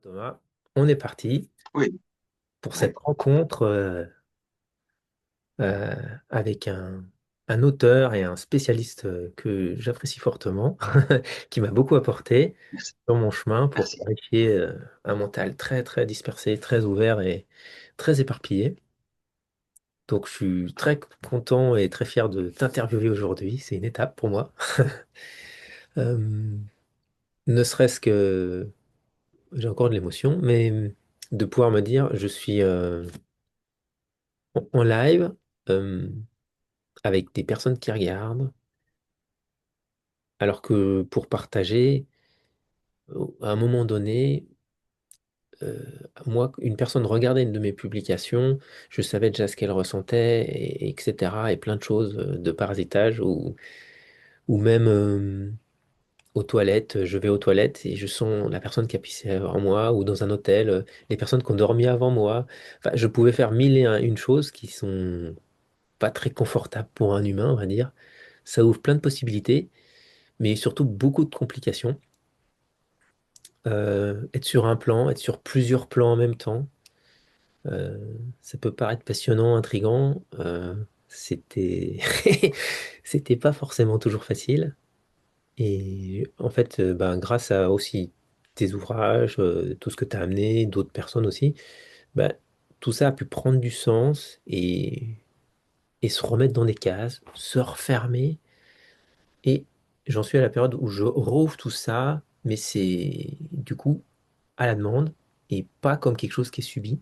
Thomas, on est parti Oui, pour oui, cette rencontre euh, avec un auteur et un spécialiste que j'apprécie fortement, qui m'a beaucoup apporté merci, sur mon chemin pour merci. clarifier un mental très très dispersé, très ouvert et très éparpillé. Donc je suis très content et très fier de t'interviewer aujourd'hui. C'est une étape pour moi. Euh, Ne serait-ce que j'ai encore de l'émotion, mais de pouvoir me dire je suis en live. euh, avec des personnes qui regardent, alors que pour partager, à un moment donné, euh, moi, une personne regardait une de mes publications, je savais déjà ce qu'elle ressentait, etc., et plein de choses de parasitage, ou même aux toilettes, je vais aux toilettes et je sens la personne qui a pissé avant moi, ou dans un hôtel, les personnes qui ont dormi avant moi. Enfin, je pouvais faire une choses qui sont pas très confortables pour un humain, on va dire. Ça ouvre plein de possibilités, mais surtout beaucoup de complications. Être sur un plan, être sur plusieurs plans en même temps, euh, ça peut paraître passionnant, intriguant. C'était c'était pas forcément toujours facile. Et en fait, ben, grâce à aussi tes ouvrages, tout ce que tu as amené, d'autres personnes aussi, ben, tout ça a pu prendre du sens et se remettre dans des cases, se refermer. Et j'en suis à la période où je rouvre tout ça, mais c'est du coup à la demande et pas comme quelque chose qui est subi.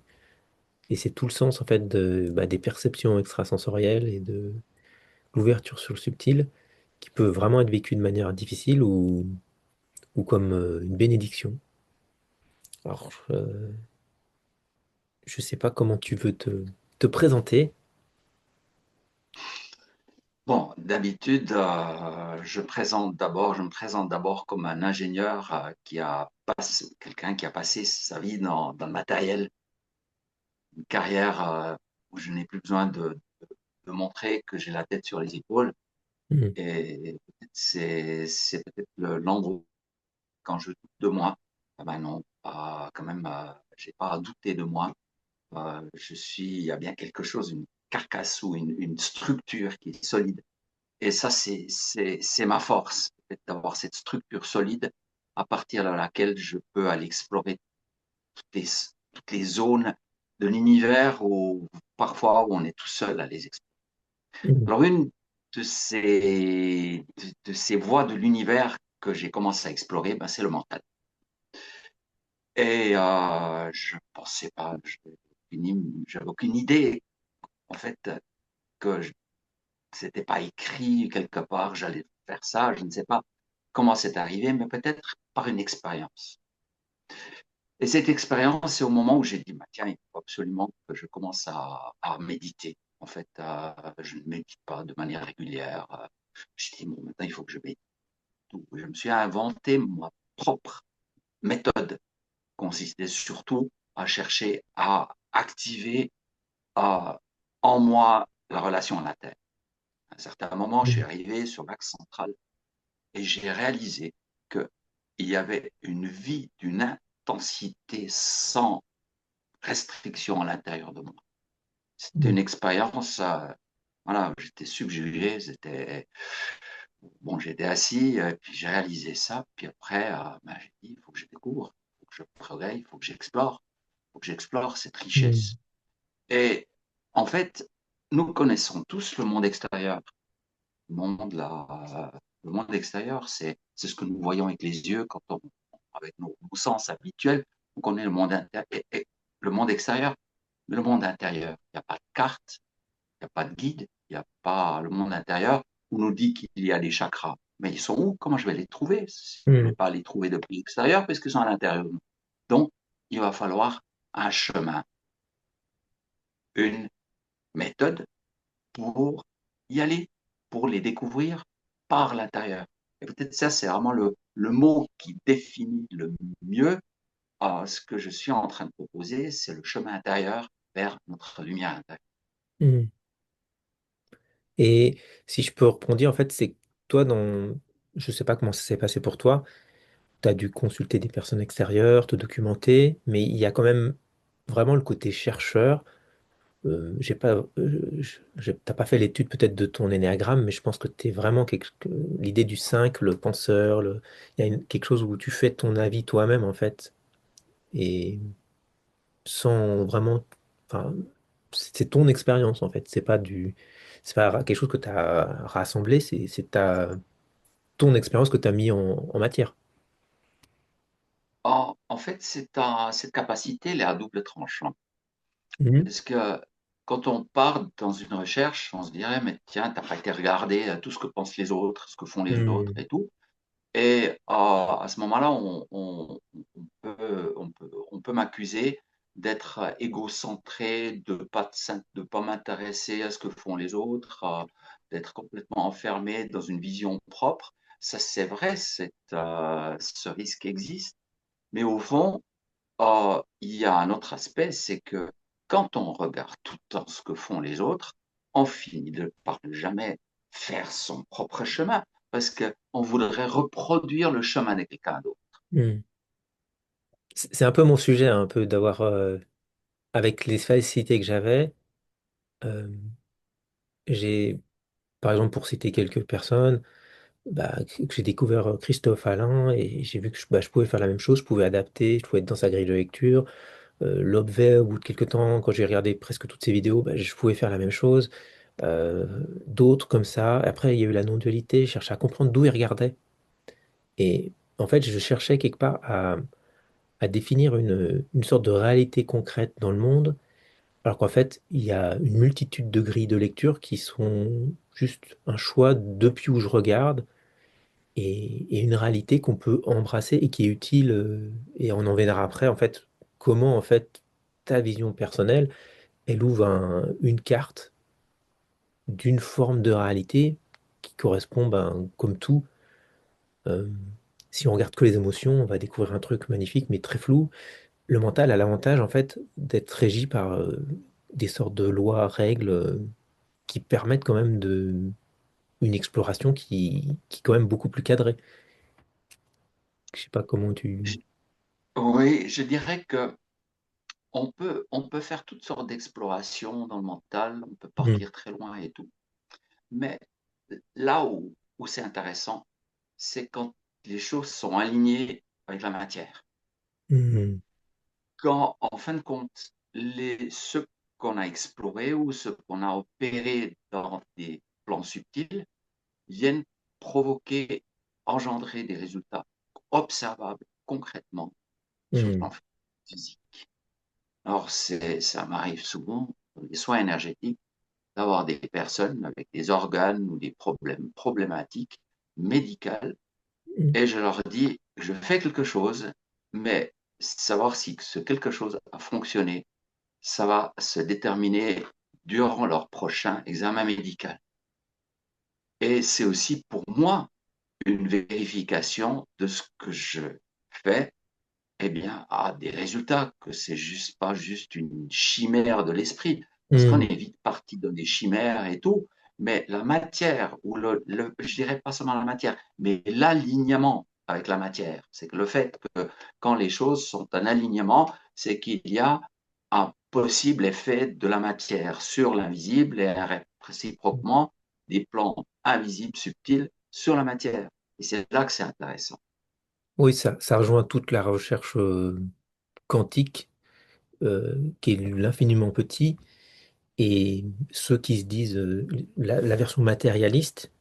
Et c'est tout le sens en fait des perceptions extrasensorielles et de l'ouverture sur le subtil qui peut vraiment être vécu de manière difficile ou comme une bénédiction. Alors, je sais pas comment tu veux te présenter. Bon, d'habitude, je me présente d'abord comme un ingénieur qui a passé, quelqu'un qui a passé sa vie dans le matériel, une carrière où je n'ai plus besoin de montrer que j'ai la tête sur les épaules. Mhm. Et c'est peut-être l'endroit quand je doute de moi. Ah ben non, quand même, j'ai pas à douter de moi. Il y a bien quelque chose, une carcasse ou une structure qui est solide. Et ça, c'est ma force, d'avoir cette structure solide à partir de laquelle je peux aller explorer toutes les, toutes les zones de l'univers où parfois où on est tout seul à les explorer. Mhm. Alors une de ces voies de l'univers que j'ai commencé à explorer, ben, c'est le mental. Et je pensais pas, j'avais aucune idée en fait que c'était pas écrit quelque part, j'allais faire ça, je ne sais pas comment c'est arrivé, mais peut-être par une expérience. Et cette expérience, c'est au moment où j'ai dit, bah, tiens, il faut absolument que je commence à méditer. En fait, je ne médite pas de manière régulière. Je dis, bon, maintenant, il faut que je médite. Je me suis inventé ma propre méthode, qui consistait surtout à chercher à activer euh, en moi la relation à la Terre. À un certain moment, je suis Mhm. arrivé sur l'axe central et j'ai réalisé qu'il y avait une vie d'une intensité sans restriction à l'intérieur de moi. C'était Mhm. une expérience, voilà, j'étais subjugué, bon, j'étais assis, puis j'ai réalisé ça, puis après, ben, j'ai dit, il faut que je découvre, il faut que je progresse, il faut que j'explore cette richesse. Mhm. Et en fait, nous connaissons tous le monde extérieur. Le monde, là, le monde extérieur, c'est ce que nous voyons avec les yeux avec nos sens habituels, on connaît le monde le monde extérieur, mais le monde intérieur. Il n'y a pas de carte, il n'y a pas de guide, il n'y a pas le monde intérieur où nous dit qu'il y a des chakras. Mais ils sont où? Comment je vais les trouver? Je ne vais Mhm. pas les trouver depuis l'extérieur puisqu'ils sont à l'intérieur de nous. Donc, il va falloir un chemin, une méthode pour y aller, pour les découvrir par l'intérieur. Et peut-être ça, c'est vraiment le mot qui définit le mieux ce que je suis en train de proposer, c'est le chemin intérieur vers notre lumière intérieure. Mhm. Et si je peux rebondir, en fait, c'est que toi, je sais pas comment ça s'est passé pour toi, tu as dû consulter des personnes extérieures, te documenter, mais il y a quand même vraiment le côté chercheur. J'ai pas, t'as pas fait l'étude peut-être de ton énéagramme, mais je pense que tu es vraiment l'idée du 5, le penseur, il y a quelque chose où tu fais ton avis toi-même en fait, et sans vraiment, enfin, c'est ton expérience en fait, c'est pas quelque chose que tu as rassemblé, ton expérience que tu as mis en matière. En fait, cette capacité, elle est à double tranchant. Mhm. Parce que quand on part dans une recherche, on se dirait, mais tiens, t'as pas été regarder tout ce que pensent les autres, ce que font les autres Mhm. et tout. Et à ce moment-là, on peut m'accuser d'être égocentré, de pas m'intéresser à ce que font les autres, d'être complètement enfermé dans une vision propre. Ça, c'est vrai, ce risque existe. Mais au fond, il y a un autre aspect, c'est que quand on regarde tout le temps ce que font les autres, on finit par ne jamais faire son propre chemin, parce qu'on voudrait reproduire le chemin de quelqu'un d'autre. Mhm. C'est un peu mon sujet, hein, un peu d'avoir, avec les facilités que j'avais, euh, j'ai, par exemple, pour citer quelques personnes, bah, que j'ai découvert Christophe Alain et j'ai vu que je pouvais faire la même chose, je pouvais adapter, je pouvais être dans sa grille de lecture. Lobvet, au bout de quelques temps, quand j'ai regardé presque toutes ses vidéos, bah, je pouvais faire la même chose. D'autres comme ça. Après, il y a eu la non-dualité, je cherchais à comprendre d'où il regardait. Et en fait, je cherchais quelque part à définir une sorte de réalité concrète dans le monde, alors qu'en fait, il y a une multitude de grilles de lecture qui sont juste un choix depuis où je regarde et une réalité qu'on peut embrasser et qui est utile. Et on en verra après, en fait, comment en fait ta vision personnelle, elle ouvre une carte d'une forme de réalité qui correspond, ben, comme tout. euh, Si on regarde que les émotions, on va découvrir un truc magnifique mais très flou. Le mental a l'avantage en fait d'être régi par des sortes de lois, règles qui permettent quand même une exploration qui est quand même beaucoup plus cadrée. Je sais pas comment tu... Je- oui, je dirais que on peut faire toutes sortes d'explorations dans le mental, on peut Mhm. partir très loin et tout. Mais là où c'est intéressant, c'est quand les choses sont alignées avec la matière. Mhm. Quand, en fin de compte, ce qu'on a exploré ou ce qu'on a opéré dans des plans subtils viennent provoquer, engendrer des résultats observables concrètement sur le plan Mhm. physique. Alors, ça m'arrive souvent, dans les soins énergétiques, d'avoir des personnes avec des organes ou des problématiques médicales Mhm. et je leur dis, je fais quelque chose, mais savoir si ce quelque chose a fonctionné, ça va se déterminer durant leur prochain examen médical. Et c'est aussi pour moi une vérification de ce que je fais, eh bien, a des résultats, que c'est juste pas juste une chimère de l'esprit, parce qu'on Mhm. est vite parti dans des chimères et tout, mais la matière, ou je dirais pas seulement la matière, mais l'alignement avec la matière, c'est que le fait que quand les choses sont en alignement, c'est qu'il y a un possible effet de la matière sur l'invisible et réciproquement des plans invisibles, subtils sur la matière. Et c'est là que c'est intéressant. Oui, ça rejoint toute la recherche quantique, qui est l'infiniment petit, et ceux qui se disent la version matérialiste,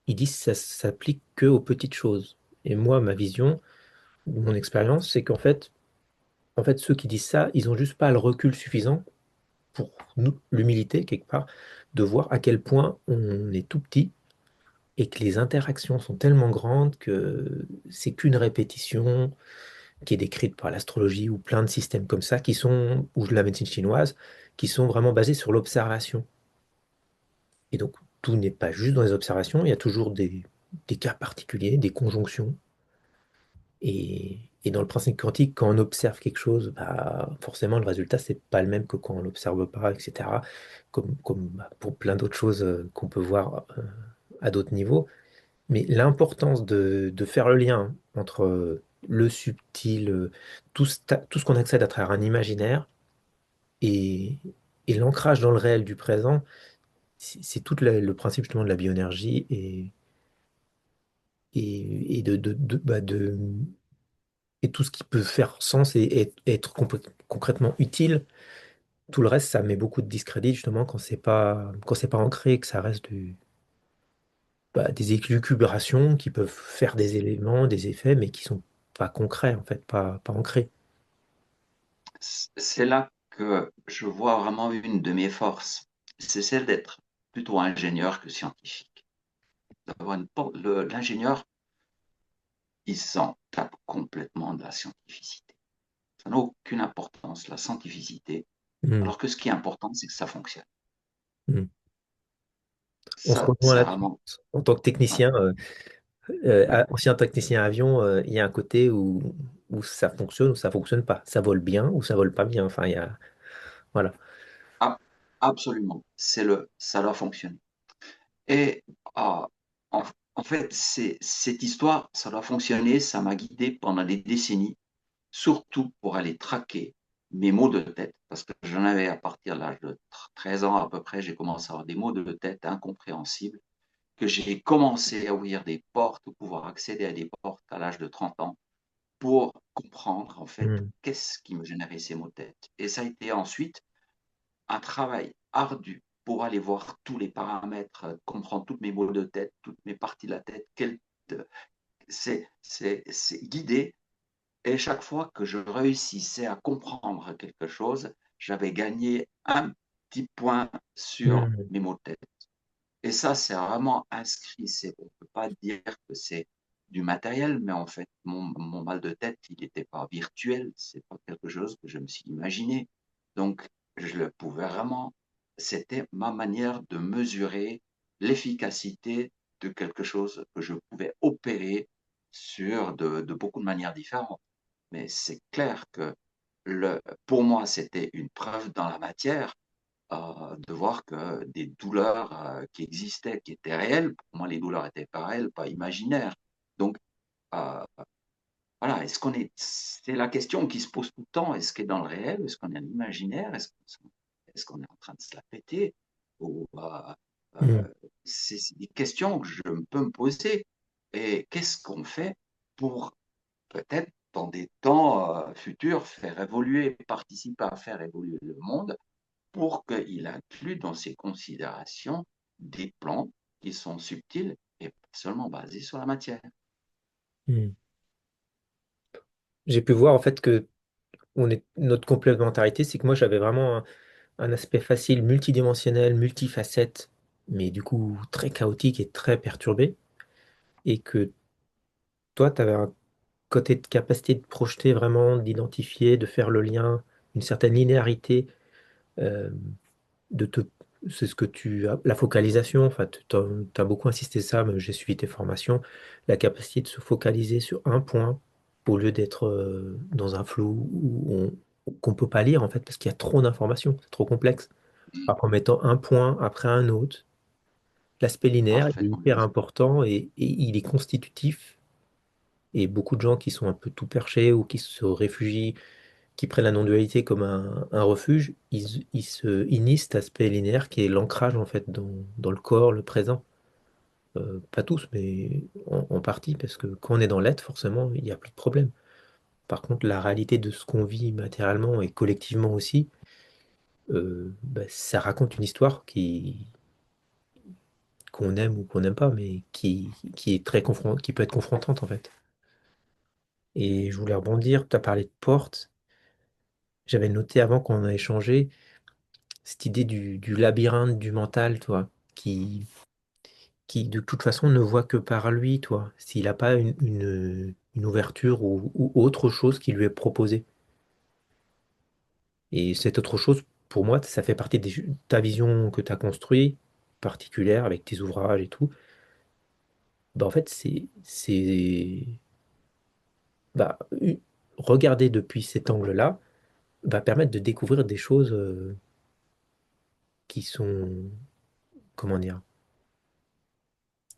ils disent que ça s'applique que aux petites choses. Et moi, ma vision, mon expérience, c'est en fait, ceux qui disent ça, ils ont juste pas le recul suffisant pour nous, l'humilité, quelque part, de voir à quel point on est tout petit et que les interactions sont tellement grandes que c'est qu'une répétition qui est décrite par l'astrologie ou plein de systèmes comme ça qui sont, ou la médecine chinoise, qui sont vraiment basés sur l'observation. Et donc, tout n'est pas juste dans les observations, il y a toujours des cas particuliers, des conjonctions. Et dans le principe quantique, quand on observe quelque chose, bah, forcément, le résultat, c'est pas le même que quand on l'observe pas, etc. Comme bah, pour plein d'autres choses qu'on peut voir à d'autres niveaux. Mais l'importance de faire le lien entre le subtil, tout ce qu'on accède à travers un imaginaire et, et l'ancrage dans le réel du présent, c'est tout le principe justement de la bioénergie et et tout ce qui peut faire sens et être concrètement utile. Tout le reste, ça met beaucoup de discrédit justement quand c'est pas ancré, que ça reste des élucubrations qui peuvent faire des éléments, des effets, mais qui sont pas concrets en fait, pas ancrés. C'est là que je vois vraiment une de mes forces. C'est celle d'être plutôt ingénieur que scientifique. L'ingénieur, il s'en tape complètement de la scientificité. Ça n'a aucune importance, la scientificité, Hmm, alors que ce qui est important, c'est que ça fonctionne. hmm. On se Ça, rejoint c'est là-dessus. vraiment. En tant que Ouais. technicien, ancien technicien avion, il y a un côté où ça fonctionne ou ça fonctionne pas. Ça vole bien ou ça vole pas bien. Enfin, il y a, voilà. Ah, absolument. Ça doit fonctionner. Et ah, en, en fait, cette histoire, ça doit fonctionner. Ça m'a guidé pendant des décennies, surtout pour aller traquer mes maux de tête, parce que j'en avais à partir de l'âge de 13 ans à peu près, j'ai commencé à avoir des maux de tête incompréhensibles, que j'ai commencé à ouvrir des portes, ou pouvoir accéder à des portes à l'âge de 30 ans, pour comprendre en fait Hmm, qu'est-ce qui me générait ces maux de tête. Et ça a été ensuite un travail ardu pour aller voir tous les paramètres, comprendre toutes mes maux de tête, toutes mes parties de la tête, c'est guidé. Et chaque fois que je réussissais à comprendre quelque chose, j'avais gagné un petit point sur hmm, mes mots de tête. Et ça, c'est vraiment inscrit. On ne peut pas dire que c'est du matériel, mais en fait, mon mal de tête, il n'était pas virtuel. C'est pas quelque chose que je me suis imaginé. Donc, je le pouvais vraiment. C'était ma manière de mesurer l'efficacité de quelque chose que je pouvais opérer sur de beaucoup de manières différentes. Mais c'est clair que pour moi, c'était une preuve dans la matière de voir que des douleurs qui existaient, qui étaient réelles, pour moi, les douleurs étaient pas réelles, pas imaginaires. Donc, euh, voilà, c'est la question qui se pose tout le temps, est-ce qu'on est dans le réel, est-ce qu'on est dans l'imaginaire, est-ce qu'on est en train de se la péter? Ou, hmm, c'est des questions que je peux me poser. Et qu'est-ce qu'on fait pour peut-être dans des temps futurs faire évoluer, participer à faire évoluer le monde pour qu'il inclue dans ses considérations des plans qui sont subtils et pas seulement basés sur la matière. hmm. J'ai pu voir en fait que notre complémentarité, c'est que moi j'avais vraiment un aspect facile, multidimensionnel, multifacette, mais du coup très chaotique et très perturbé, et que toi, tu avais un côté de capacité de projeter vraiment, d'identifier, de faire le lien, une certaine linéarité, euh, de te, c'est ce que tu as, la focalisation, enfin, tu as beaucoup insisté ça, mais j'ai suivi tes formations, la capacité de se focaliser sur un point au lieu d'être dans un flou qu'on peut pas lire en fait parce qu'il y a trop d'informations, c'est trop complexe. Mm. Alors, en mettant un point après un autre, l'aspect linéaire il est Parfaitement hyper bien. important et il est constitutif. Et beaucoup de gens qui sont un peu tout perchés ou qui se réfugient, qui prennent la non-dualité comme un refuge, ils nient cet aspect linéaire qui est l'ancrage en fait dans le corps, le présent. Pas tous, mais en partie, parce que quand on est dans l'être, forcément, il n'y a plus de problème. Par contre, la réalité de ce qu'on vit matériellement et collectivement aussi, ça raconte une histoire qu'on aime ou qu'on n'aime pas, mais qui est qui peut être confrontante en fait. Et je voulais rebondir, tu as parlé de porte. J'avais noté avant qu'on a échangé cette idée du labyrinthe du mental, toi, qui de toute façon ne voit que par lui, toi, s'il n'a pas une ouverture ou autre chose qui lui est proposée. Et cette autre chose, pour moi, ça fait partie de ta vision que tu as construite, particulière, avec tes ouvrages et tout. Bah, en fait, bah, regarder depuis cet angle-là va permettre de découvrir des choses qui sont, comment dire,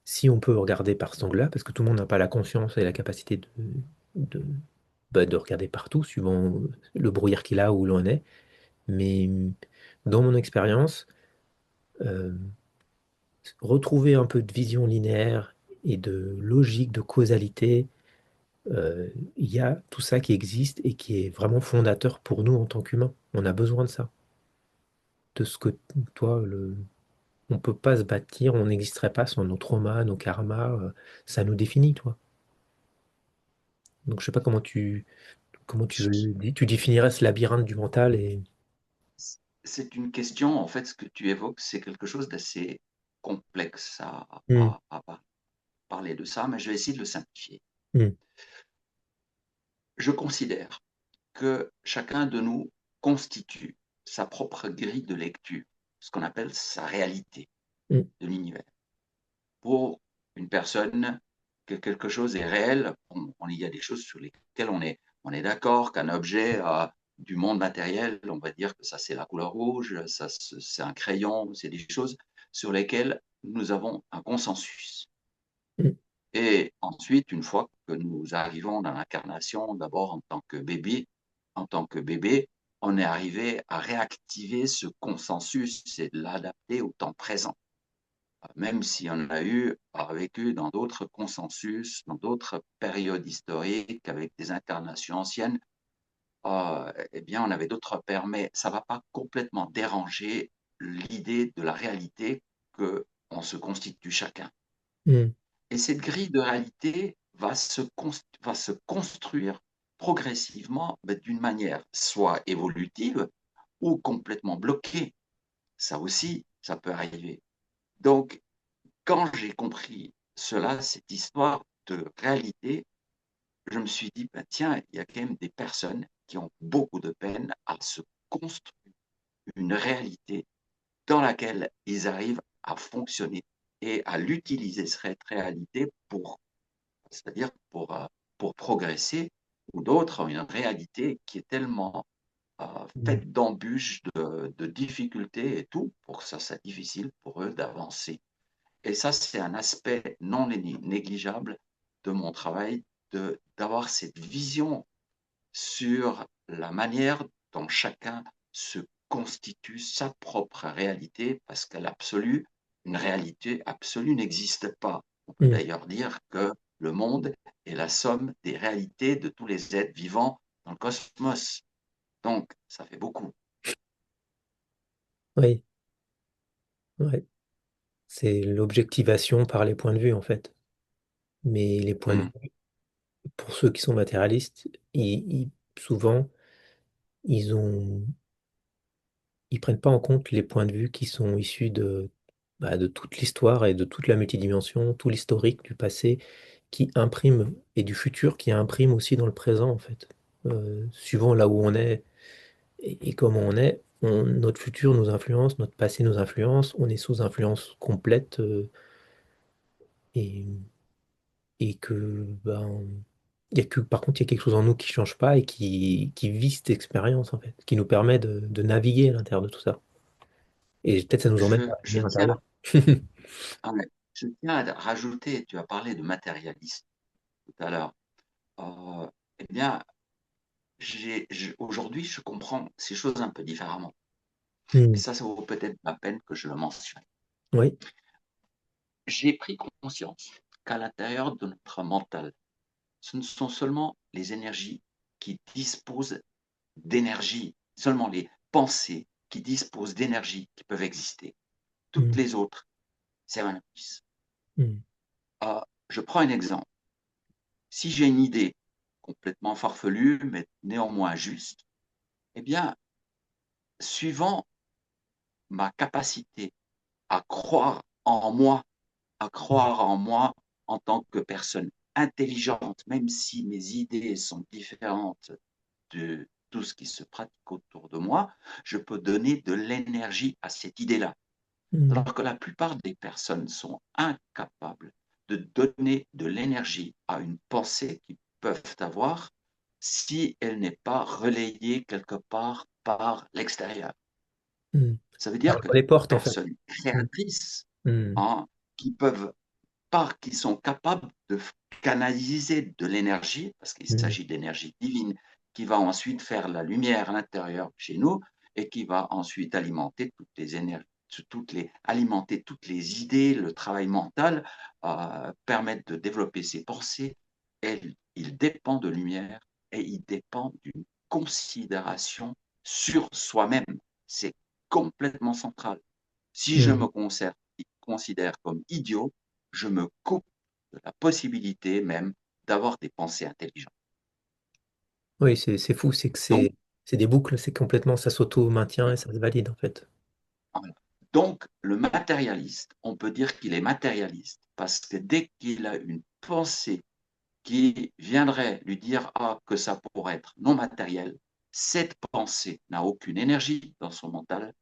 si on peut regarder par cet angle-là, parce que tout le monde n'a pas la conscience et la capacité de, de regarder partout, suivant le brouillard qu'il a où l'on est. Mais dans mon expérience, euh, retrouver un peu de vision linéaire et de logique, de causalité, euh, il y a tout ça qui existe et qui est vraiment fondateur pour nous en tant qu'humains. On a besoin de ça. De ce que toi, on peut pas se bâtir, on n'existerait pas sans nos traumas, nos karmas, ça nous définit, toi. Donc je sais pas comment tu définirais ce labyrinthe du mental et C'est une question, en fait, ce que tu évoques, c'est quelque chose d'assez complexe Hmm, parler de ça, mais je vais essayer de le simplifier. hmm, Je considère que chacun de nous constitue sa propre grille de lecture, ce qu'on appelle sa réalité hmm, de l'univers. Pour une personne, que quelque chose est réel, il y a des choses sur lesquelles on est d'accord qu'un objet du monde matériel, on va dire que ça c'est la couleur rouge, ça c'est un crayon, c'est des choses sur lesquelles nous avons un consensus. hmm, Et ensuite, une fois que nous arrivons dans l'incarnation, d'abord en tant que bébé, on est arrivé à réactiver ce consensus et de l'adapter au temps présent. Même si on a vécu dans d'autres consensus, dans d'autres périodes historiques, avec des incarnations anciennes, eh bien, on avait d'autres repères, mais ça ne va pas complètement déranger l'idée de la réalité qu'on se constitue chacun. hmm, Et cette grille de réalité va se construire progressivement, mais d'une manière soit évolutive ou complètement bloquée. Ça aussi, ça peut arriver. Donc, quand j'ai compris cela, cette histoire de réalité, je me suis dit, ben, tiens, il y a quand même des personnes qui ont beaucoup de peine à se construire une réalité dans laquelle ils arrivent à fonctionner et à l'utiliser, cette réalité, c'est-à-dire pour progresser, ou d'autres ont une réalité qui est tellement hmm. faite d'embûches, de difficultés et tout, pour que ça soit difficile pour eux d'avancer. Et ça, c'est un aspect non négligeable de mon travail, d'avoir cette vision sur la manière dont chacun se constitue sa propre réalité, parce qu'à l'absolu, une réalité absolue n'existe pas. On peut Hmm. d'ailleurs dire que le monde est la somme des réalités de tous les êtres vivants dans le cosmos. Donc, ça fait beaucoup. Oui, ouais. C'est l'objectivation par les points de vue, en fait. Mais les points de Hum, vue, pour ceux qui sont matérialistes, souvent, ils ont, ils prennent pas en compte les points de vue qui sont issus de toute l'histoire et de toute la multidimension, tout l'historique du passé qui imprime et du futur qui imprime aussi dans le présent, en fait. Suivant là où on est et comment on est, notre futur nous influence, notre passé nous influence, on est sous influence complète et, et que ben, il y a que, par contre, il y a quelque chose en nous qui change pas et qui vit cette expérience, en fait, qui nous permet de naviguer à l'intérieur de tout ça. Et peut-être ça nous emmène vers la je lumière tiens, intérieure. je tiens à rajouter, tu as parlé de matérialisme tout à l'heure. Euh, eh bien, aujourd'hui, je comprends ces choses un peu différemment. Et Hmm. ça vaut peut-être la peine que je le mentionne. Oui. J'ai pris conscience qu'à l'intérieur de notre mental, ce ne sont seulement les énergies qui disposent d'énergie, seulement les pensées qui disposent d'énergie qui peuvent exister. Toutes Hmm. les autres, c'est un indice. Hmm. Je prends un exemple. Si j'ai une idée complètement farfelue, mais néanmoins juste, eh bien, suivant ma capacité à croire en moi, à croire en moi en tant que personne intelligente, même si mes idées sont différentes de tout ce qui se pratique autour de moi, je peux donner de l'énergie à cette idée-là. Hmm. Alors que la plupart des personnes sont incapables de donner de l'énergie à une pensée qu'ils peuvent avoir si elle n'est pas relayée quelque part par l'extérieur. Hmm. Ça veut Ça dire que ouvre des les portes, en fait. personnes Hmm. créatrices Hmm. hein, qui peuvent qui sont capables de canaliser de l'énergie, parce qu'il Mm. s'agit d'énergie divine, qui va ensuite faire la lumière à l'intérieur chez nous et qui va ensuite alimenter toutes les énergies, alimenter toutes les idées, le travail mental, permettre de développer ses pensées. Et il dépend de lumière et il dépend d'une considération sur soi-même. C'est complètement central. Si je Mm. me considère comme idiot, je me coupe de la possibilité même d'avoir des pensées intelligentes. Oui, c'est fou, c'est que Donc, c'est des boucles, c'est complètement, ça s'auto-maintient et ça se valide en fait. voilà. Donc, le matérialiste, on peut dire qu'il est matérialiste parce que dès qu'il a une pensée qui viendrait lui dire que ça pourrait être non matériel, cette pensée n'a aucune énergie dans son mental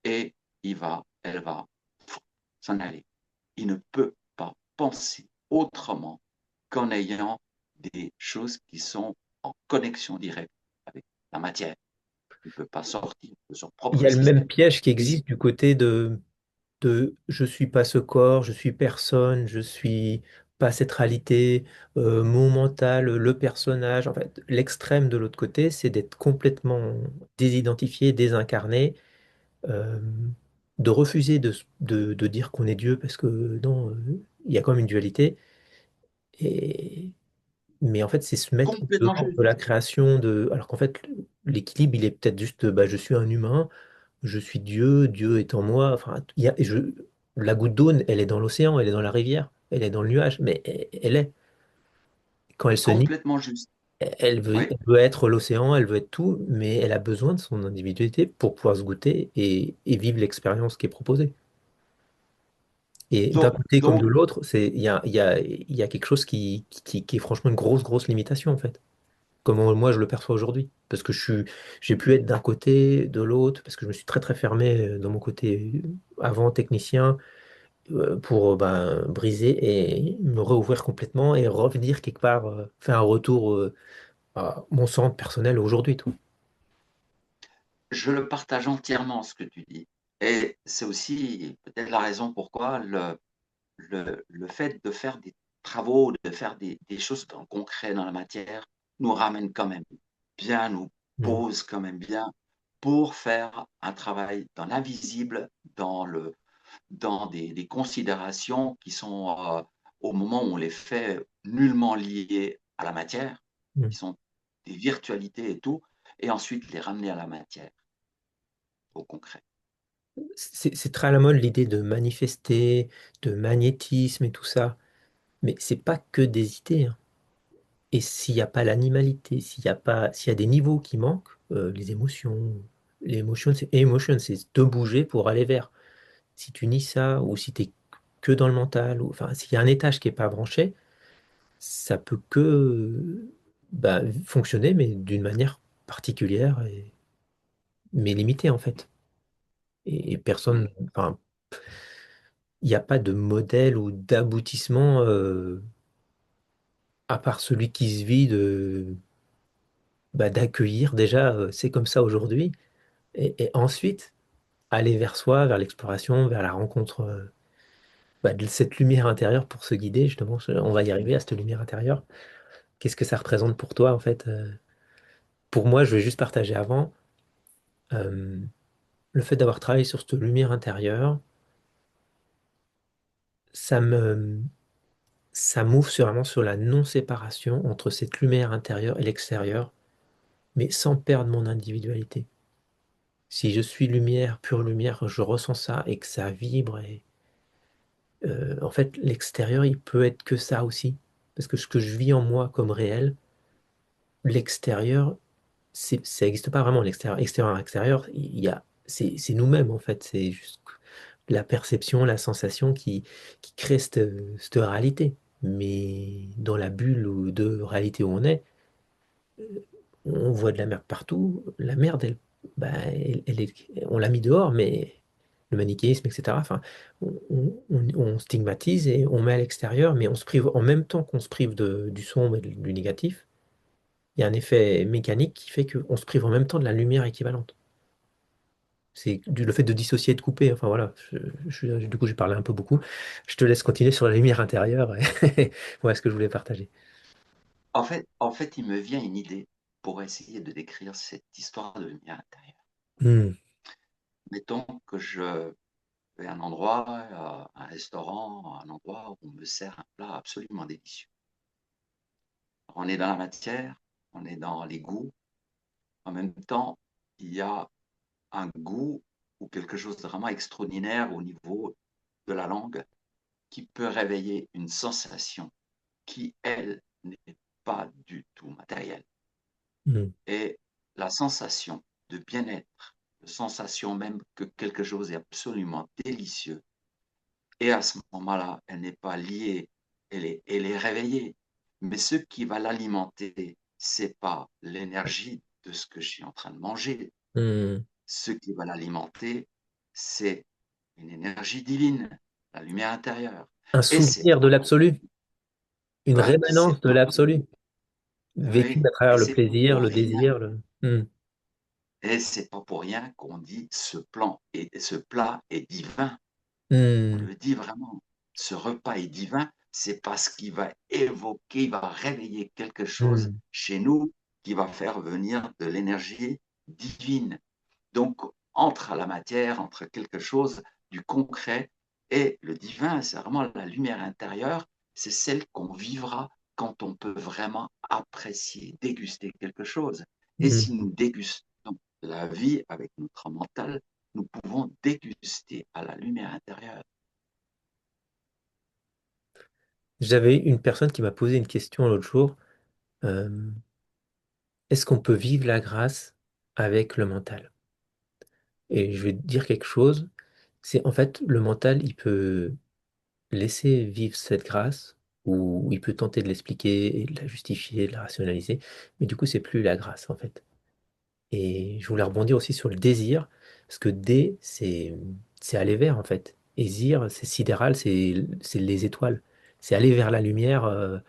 et elle va s'en aller. Il ne peut pas penser autrement qu'en ayant des choses qui sont en connexion directe avec la matière. Il ne peut pas sortir de son Il y propre a le même système. piège qui Si, existe du côté de je suis pas ce corps, je suis personne, je suis pas cette réalité, mon mental, le personnage. En fait, l'extrême de l'autre côté, c'est d'être complètement désidentifié, désincarné, euh, de refuser de dire qu'on est Dieu parce que non, il y a quand même une dualité. Et, mais en fait, c'est se mettre en complètement dehors de juste. la création alors qu'en fait, l'équilibre, il est peut-être juste, bah, je suis un humain, je suis Dieu, Dieu est en moi. Enfin, la goutte d'eau, elle est dans l'océan, elle est dans la rivière, elle est dans le nuage, mais elle est. Quand elle se nie, Complètement juste. Oui, elle veut être l'océan, elle veut être tout, mais elle a besoin de son individualité pour pouvoir se goûter et vivre l'expérience qui est proposée. Et d'un côté comme de donc, l'autre, il y a quelque chose qui est franchement une grosse, grosse limitation, en fait. Comment moi je le perçois aujourd'hui. Parce que j'ai pu être d'un côté, de l'autre, parce que je me suis très, très fermé dans mon côté avant technicien pour ben, briser et me rouvrir complètement et revenir quelque part, faire un retour à mon centre personnel aujourd'hui, tout. je le partage entièrement ce que tu dis. Et c'est aussi peut-être la raison pourquoi le fait de faire des travaux, de faire des choses en concret dans la matière, nous ramène quand même bien, nous Mm. pose quand même bien pour faire un travail dans l'invisible, dans des considérations qui sont, au moment où on les fait, nullement liées à la matière, Mm. qui sont des virtualités et tout, et ensuite les ramener à la matière, au concret. C'est très à la mode l'idée de manifester, de magnétisme et tout ça. Mais c'est pas que des idées, hein. Et s'il n'y a pas l'animalité, s'il y a des niveaux qui manquent, les émotions, c'est de bouger pour aller vers. Si tu nies ça, ou si tu es que dans le mental, ou enfin, s'il y a un étage qui n'est pas branché, ça peut que bah, fonctionner, mais d'une manière particulière, mais limitée en fait. Et Mm. personne, enfin, il n'y a pas de modèle ou d'aboutissement à part celui qui se vit bah, d'accueillir déjà, c'est comme ça aujourd'hui, et ensuite aller vers soi, vers l'exploration, vers la rencontre bah, de cette lumière intérieure pour se guider, justement. On va y arriver à cette lumière intérieure. Qu'est-ce que ça représente pour toi, en fait? Pour moi, je vais juste partager avant euh, le fait d'avoir travaillé sur cette lumière intérieure, ça me, ça m'ouvre vraiment sur la non-séparation entre cette lumière intérieure et l'extérieur, mais sans perdre mon individualité. Si je suis lumière, pure lumière, je ressens ça et que ça vibre. Et en fait, l'extérieur, il peut être que ça aussi. Parce que ce que je vis en moi comme réel, l'extérieur, ça n'existe pas vraiment. L'extérieur, extérieur, extérieur, c'est nous-mêmes en fait. C'est juste la perception, la sensation qui crée cette réalité. Mais dans la bulle de réalité où on est, on voit de la merde partout. La merde, bah, on l'a mis dehors, mais le manichéisme, etc. Enfin, on stigmatise et on met à l'extérieur, mais on se prive, en même temps qu'on se prive du sombre et du négatif, il y a un effet mécanique qui fait qu'on se prive en même temps de la lumière équivalente. le fait de dissocier et de couper. Enfin voilà, du coup j'ai parlé un peu beaucoup. Je te laisse continuer sur la lumière intérieure et voilà ce que je voulais partager. En fait, il me vient une idée pour essayer de décrire cette histoire de lumière intérieure. Hmm, Mettons que je vais à un endroit, un restaurant, un endroit où on me sert un plat absolument délicieux. On est dans la matière, on est dans les goûts. En même temps, il y a un goût ou quelque chose de vraiment extraordinaire au niveau de la langue qui peut réveiller une sensation qui, elle, n'est pas du tout matérielle. hmm, Et la sensation de bien-être, la sensation même que quelque chose est absolument délicieux, et à ce moment-là, elle n'est pas liée, elle est réveillée. Mais ce qui va l'alimenter, c'est pas l'énergie de ce que je suis en train de manger. hmm. Ce qui va l'alimenter, c'est une énergie divine, la lumière intérieure. Un Et c'est souvenir de pas pour, l'absolu, une ouais, rémanence de l'absolu, vécu oui, à travers et le c'est pas plaisir, pour le rien. désir. Hmm, Et c'est pas pour rien qu'on dit ce plat est divin. On hmm, le dit vraiment. Ce repas est divin, c'est parce qu'il va évoquer, il va réveiller quelque chose hmm, chez nous qui va faire venir de l'énergie divine. Donc, entre la matière, entre quelque chose du concret et le divin, c'est vraiment la lumière intérieure, c'est celle qu'on vivra quand on peut vraiment apprécier, déguster quelque chose. Et si hmm. nous dégustons la vie avec notre mental, nous pouvons déguster à la lumière intérieure. J'avais une personne qui m'a posé une question l'autre jour. euh, Est-ce qu'on peut vivre la grâce avec le mental? Et je vais te dire quelque chose, c'est en fait le mental, il peut laisser vivre cette grâce, ou il peut tenter de l'expliquer et de la justifier, de la rationaliser, mais du coup, c'est plus la grâce en fait. Et je voulais rebondir aussi sur le désir, parce que c'est aller vers en fait. Et zir, c'est sidéral, c'est les étoiles. C'est aller vers la lumière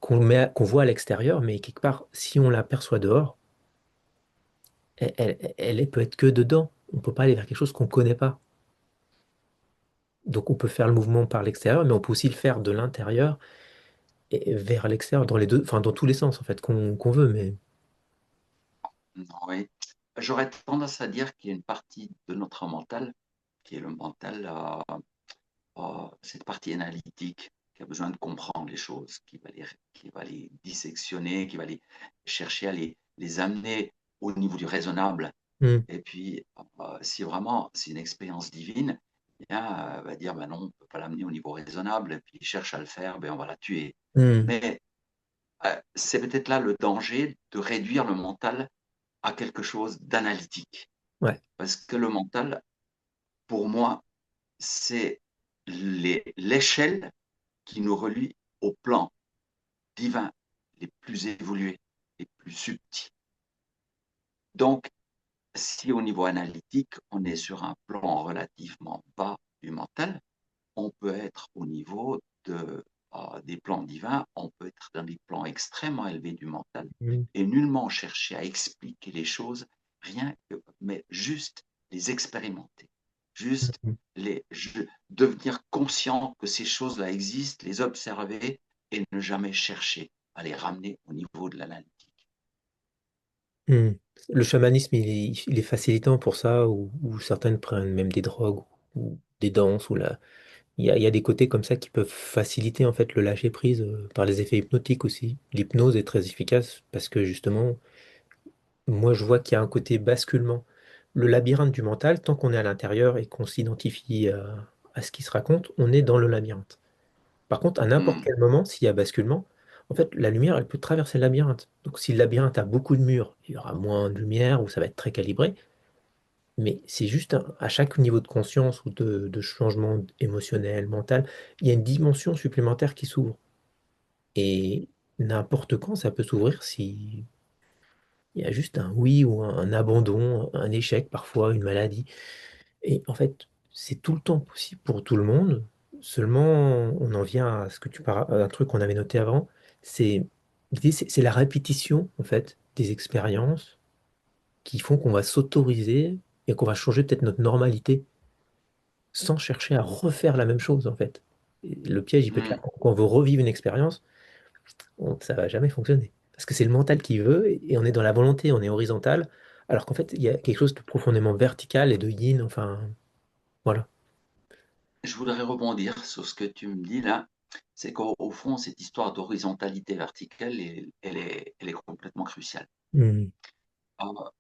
qu'on voit à l'extérieur, mais quelque part, si on l'aperçoit dehors, elle peut être que dedans. On peut pas aller vers quelque chose qu'on connaît pas. Donc on peut faire le mouvement par l'extérieur, mais on peut aussi le faire de l'intérieur et vers l'extérieur, dans les deux, enfin dans tous les sens en fait qu'on veut. Mais Oui. J'aurais tendance à dire qu'il y a une partie de notre mental, qui est le mental, cette partie analytique, qui a besoin de comprendre les choses, qui va les dissectionner, qui va les chercher à les amener au niveau du raisonnable. hmm, Et puis, si vraiment c'est une expérience divine, eh bien, va dire, ben non, on ne peut pas l'amener au niveau raisonnable, et puis il cherche à le faire, ben on va la tuer. hmm, Mais c'est peut-être là le danger de réduire le mental à quelque chose d'analytique. ouais, Parce que le mental, pour moi, c'est l'échelle qui nous relie au plan divin les plus évolués, les plus subtils. Donc, si au niveau analytique, on est sur un plan relativement bas du mental, on peut être au niveau des plans divins, on peut être dans des plans extrêmement élevés du mental hmm, et nullement chercher à expliquer les choses, rien que, mais juste les expérimenter, juste hmm, devenir conscient que ces choses-là existent, les observer et ne jamais chercher à les ramener au niveau de l'analytique. hmm. Le chamanisme, il est facilitant pour ça, ou certaines prennent même des drogues ou des danses, il y a des côtés comme ça qui peuvent faciliter en fait le lâcher prise par les effets hypnotiques aussi. L'hypnose est très efficace parce que justement, moi je vois qu'il y a un côté basculement. Le labyrinthe du mental, tant qu'on est à l'intérieur et qu'on s'identifie à ce qui se raconte, on est dans le labyrinthe. Par contre, à n'importe Hmm, quel moment, s'il y a basculement, en fait, la lumière, elle peut traverser le labyrinthe. Donc, si le labyrinthe a beaucoup de murs, il y aura moins de lumière ou ça va être très calibré. Mais c'est juste à chaque niveau de conscience ou de changement émotionnel, mental, il y a une dimension supplémentaire qui s'ouvre. Et n'importe quand, ça peut s'ouvrir si il y a juste un oui ou un abandon, un échec, parfois une maladie. Et en fait, c'est tout le temps possible pour tout le monde. Seulement, on en vient à ce que tu parles, un truc qu'on avait noté avant. C'est l'idée, c'est la répétition en fait des expériences qui font qu'on va s'autoriser. et qu'on va changer peut-être notre normalité sans chercher à refaire la même chose en fait. Et le piège, il peut être là. Hmm. Quand on veut revivre une expérience, ça va jamais fonctionner. Parce que c'est le mental qui veut, et on est dans la volonté, on est horizontal, alors qu'en fait, il y a quelque chose de profondément vertical et de yin, enfin, voilà. Je voudrais rebondir sur ce que tu me dis là. C'est qu'au fond, cette histoire d'horizontalité verticale, elle est complètement cruciale. Hmm.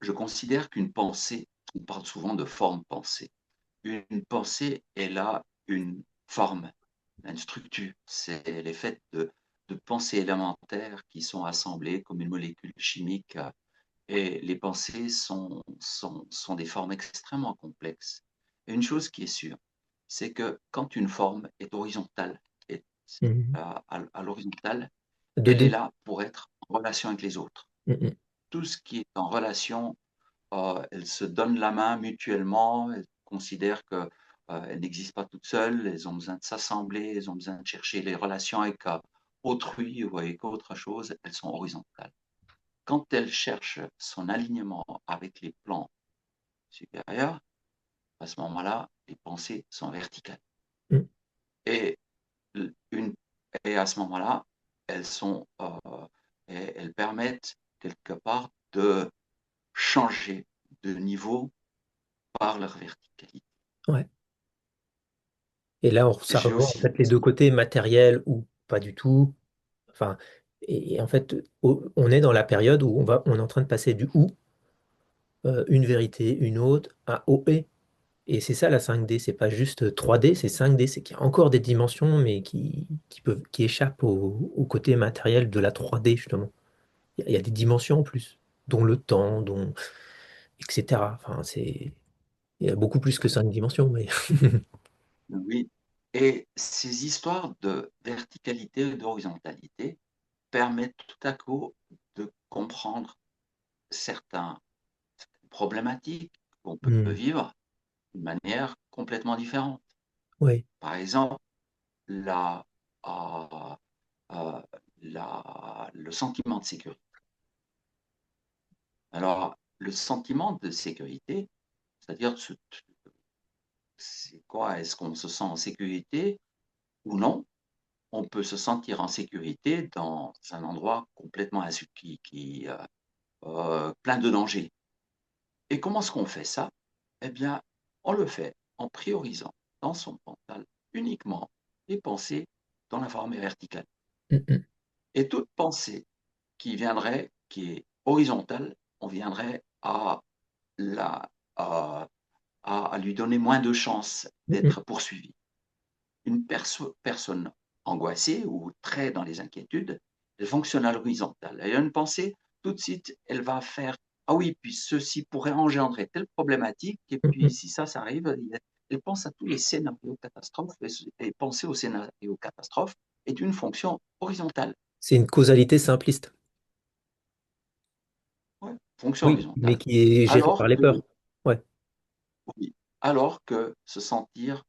Je considère qu'une pensée, on parle souvent de forme pensée. Une pensée, elle a une forme, une structure. Elle est faite de pensées élémentaires qui sont assemblées comme une molécule chimique. Et les pensées sont des formes extrêmement complexes. Et une chose qui est sûre, c'est que quand une forme est horizontale, est Hmm. à l'horizontale, elle est 2D. là pour être en relation avec les autres. Hmm, hmm. Tout ce qui est en relation, elles se donnent la main mutuellement, elles considèrent que elles n'existent pas toutes seules, elles ont besoin de s'assembler, elles ont besoin de chercher les relations avec autrui ou avec autre chose, elles sont horizontales. Quand elle cherche son alignement avec les plans supérieurs, à ce moment-là, les pensées sont verticales. Hmm. Et, une, et à ce moment-là, elles, sont, elles permettent quelque part de changer de niveau par leur verticalité. Ouais. Et là, ça J'ai rejoint en aussi, fait les deux côtés, matériel ou pas du tout. Enfin, et en fait, on est dans la période où on est en train de passer du ou, une vérité, une autre, à OE. Et c'est ça la 5D, c'est pas juste 3D, c'est 5D, c'est qu'il y a encore des dimensions, mais qui échappent au côté matériel de la 3D, justement. Il y a des dimensions en plus, dont le temps, etc. Enfin, il y a beaucoup plus que 5 dimensions, mais. oui, et ces histoires de verticalité et d'horizontalité permettent tout à coup de comprendre certaines problématiques qu'on peut Hmm. vivre d'une manière complètement différente. Ouais. Par exemple, la, euh, euh, le sentiment de sécurité. Alors, le sentiment de sécurité, c'est-à-dire, c'est quoi? Est-ce qu'on se sent en sécurité ou non? On peut se sentir en sécurité dans un endroit complètement plein de dangers. Et comment est-ce qu'on fait ça? Eh bien, on le fait en priorisant dans son mental uniquement les pensées dans la forme verticale. Hmm, hmm. Et toute pensée qui est horizontale, on viendrait la, à, à lui donner moins de chances Hmm, hmm. d'être poursuivi. Une personne angoissée ou très dans les inquiétudes, elle fonctionne à l'horizontale. Elle a une pensée, tout de suite, elle va faire ah oui, puis ceci pourrait engendrer telle problématique, et Hmm, puis hmm. si ça arrive, elle pense à tous les scénarios catastrophes, et penser aux scénarios catastrophes est une fonction horizontale. C'est une causalité simpliste, Ouais, fonction oui, mais horizontale. qui est gérée Alors par les que, peurs. Ouais. oui, alors que se sentir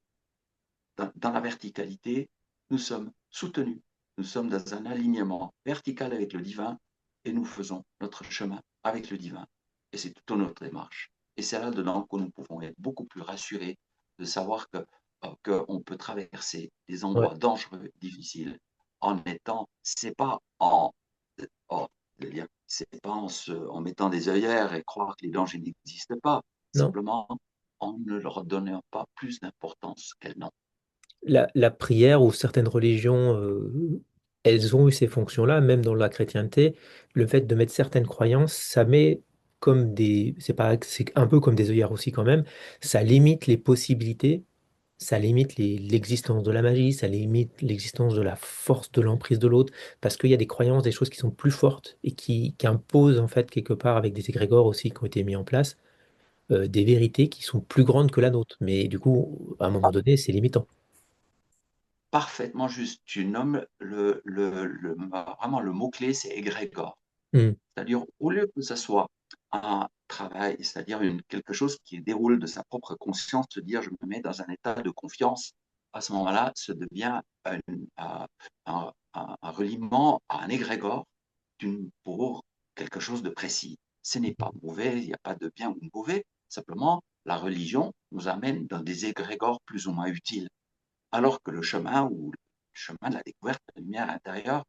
dans la verticalité, nous sommes soutenus, nous sommes dans un alignement vertical avec le divin et nous faisons notre chemin avec le divin. Et c'est toute notre démarche. Et c'est là-dedans que nous pouvons être beaucoup plus rassurés de savoir qu'on peut traverser des Ouais. endroits dangereux, difficiles, c'est pas en, c'est pas en mettant des œillères et croire que les dangers n'existent pas, Non. simplement en ne leur donnant pas plus d'importance qu'elles n'ont. La prière ou certaines religions, elles ont eu ces fonctions-là, même dans la chrétienté. Le fait de mettre certaines croyances, ça met comme des. C'est pas, c'est un peu comme des œillères aussi quand même. Ça limite les possibilités, ça limite l'existence de la magie, ça limite l'existence de la force de l'emprise de l'autre, parce qu'il y a des croyances, des choses qui sont plus fortes et qui imposent en fait quelque part avec des égrégores aussi qui ont été mis en place, des vérités qui sont plus grandes que la nôtre. Mais du coup, à un moment donné, c'est limitant. Parfaitement juste. Tu nommes vraiment le mot-clé, c'est égrégore. Hmm. C'est-à-dire, au lieu que ce soit un travail, c'est-à-dire quelque chose qui déroule de sa propre conscience, se dire je me mets dans un état de confiance, à ce moment-là, ça devient un reliement à un égrégore pour quelque chose de précis. Ce n'est pas mauvais, il n'y a pas de bien ou de mauvais, simplement la religion nous amène dans des égrégores plus ou moins utiles, alors que le chemin ou le chemin de la découverte de la lumière intérieure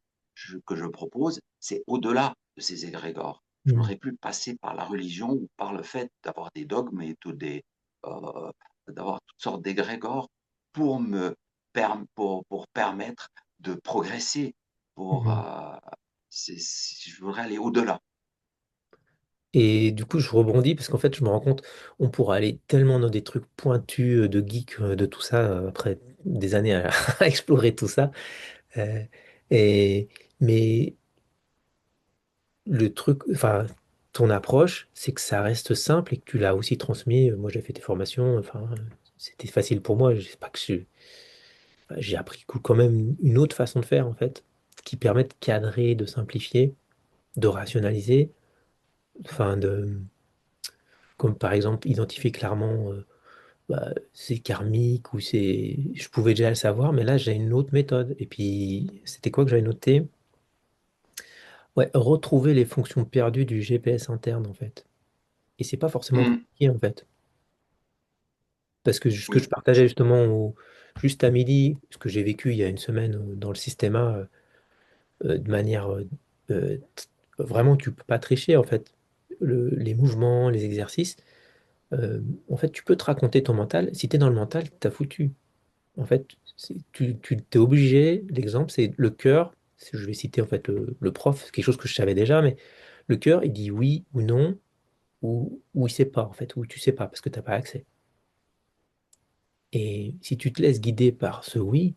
que je propose, c'est au-delà de ces égrégores. Je Mm. n'aurais plus passé par la religion ou par le fait d'avoir des dogmes et euh, d'avoir toutes sortes d'égrégores pour pour permettre de progresser, pour, Mm. je voudrais aller au-delà. Et du coup, je rebondis parce qu'en fait, je me rends compte, on pourra aller tellement dans des trucs pointus de geek, de tout ça, après des années à, à explorer tout ça. Euh, et, mais le truc, enfin, ton approche, c'est que ça reste simple et que tu l'as aussi transmis. Moi, j'ai fait tes formations, enfin, c'était facile pour moi. Je sais pas que j'ai appris quand même une autre façon de faire, en fait, qui permet de cadrer, de simplifier, de rationaliser, enfin, comme par exemple, identifier clairement. Bah, c'est karmique ou c'est. Je pouvais déjà le savoir, mais là j'ai une autre méthode. Et puis, c'était quoi que j'avais noté? Ouais, retrouver les fonctions perdues du GPS interne en fait. Et c'est pas forcément Mmh, compliqué en fait. Parce que ce que je oui, partageais justement juste à midi, ce que j'ai vécu il y a une semaine dans le système A, de manière vraiment, tu peux pas tricher en fait. Les mouvements, les exercices, euh, en fait, tu peux te raconter ton mental. Si tu es dans le mental, t'as foutu. En fait, tu t'es obligé, l'exemple, c'est le cœur, je vais citer en fait le prof, c'est quelque chose que je savais déjà, mais le cœur, il dit oui ou non, ou il sait pas, en fait, ou tu sais pas, parce que t'as pas accès. Et si tu te laisses guider par ce oui,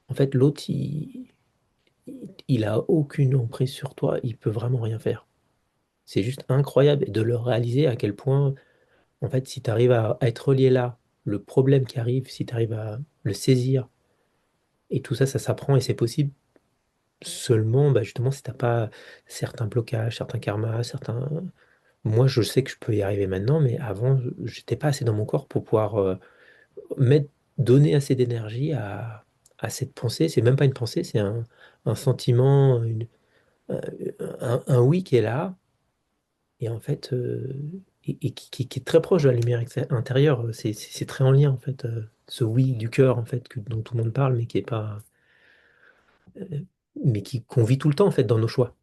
en fait, l'autre, il a aucune emprise sur toi, il peut vraiment rien faire. C'est juste incroyable et de le réaliser à quel point, en fait, si tu arrives à être relié là, le problème qui arrive, si tu arrives à le saisir, et tout ça, ça s'apprend et c'est possible. Seulement, bah justement, si t'as pas certains blocages, certains karmas, certains. Moi, je sais que je peux y arriver maintenant, mais avant, j'étais pas assez dans mon corps pour pouvoir donner assez d'énergie à cette pensée. C'est même pas une pensée, c'est un sentiment, un, un oui qui est là, et en fait, et qui est très proche de la lumière intérieure. C'est très en lien, en fait, ce oui du cœur, en fait, dont tout le monde parle, mais qui est pas. euh, mais qu'on vit tout le temps, en fait, dans nos choix.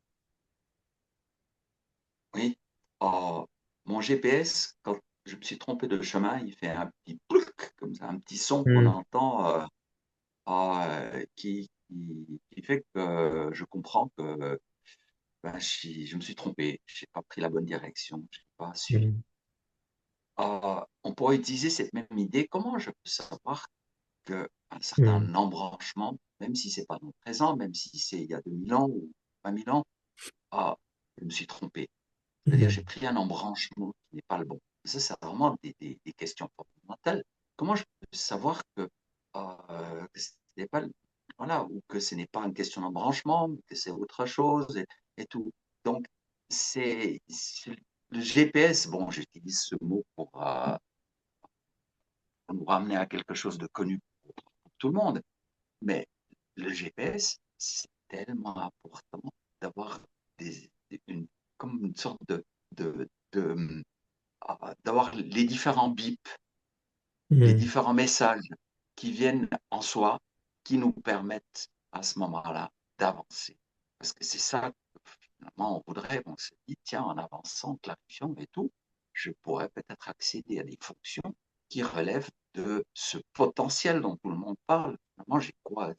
oui. Oh, mon GPS, quand je me suis trompé de chemin, il fait un petit plouc comme ça, un petit son qu'on Hmm. entend, qui fait que je comprends que, ben, je me suis trompé, j'ai pas pris la bonne direction, j'ai pas suivi. Hmm. On pourrait utiliser cette même idée. Comment je peux savoir qu'un Hmm. certain embranchement, même si c'est pas dans le présent, même si c'est il y a 2000 ans ou 20 000 ans, ah, je me suis trompé. C'est-à-dire, j'ai Hmm. pris un embranchement qui n'est pas le bon. Ça, c'est vraiment des questions fondamentales. Comment je peux savoir que ce n'est pas, voilà, ou que ce n'est pas une question d'embranchement, mais que c'est autre chose et tout. Donc, le GPS. Bon, j'utilise ce mot pour nous ramener à quelque chose de connu pour tout le monde. Mais le GPS, c'est tellement important d'avoir des, une, comme une sorte de d'avoir les différents bips, les Hmm. différents messages qui viennent en soi, qui nous permettent à ce moment-là d'avancer. Parce que c'est ça que finalement on voudrait. On se dit, tiens, en avançant, clarifiant et tout, je pourrais peut-être accéder à des fonctions qui relèvent de ce potentiel dont tout le monde parle. Finalement, j'ai quoi?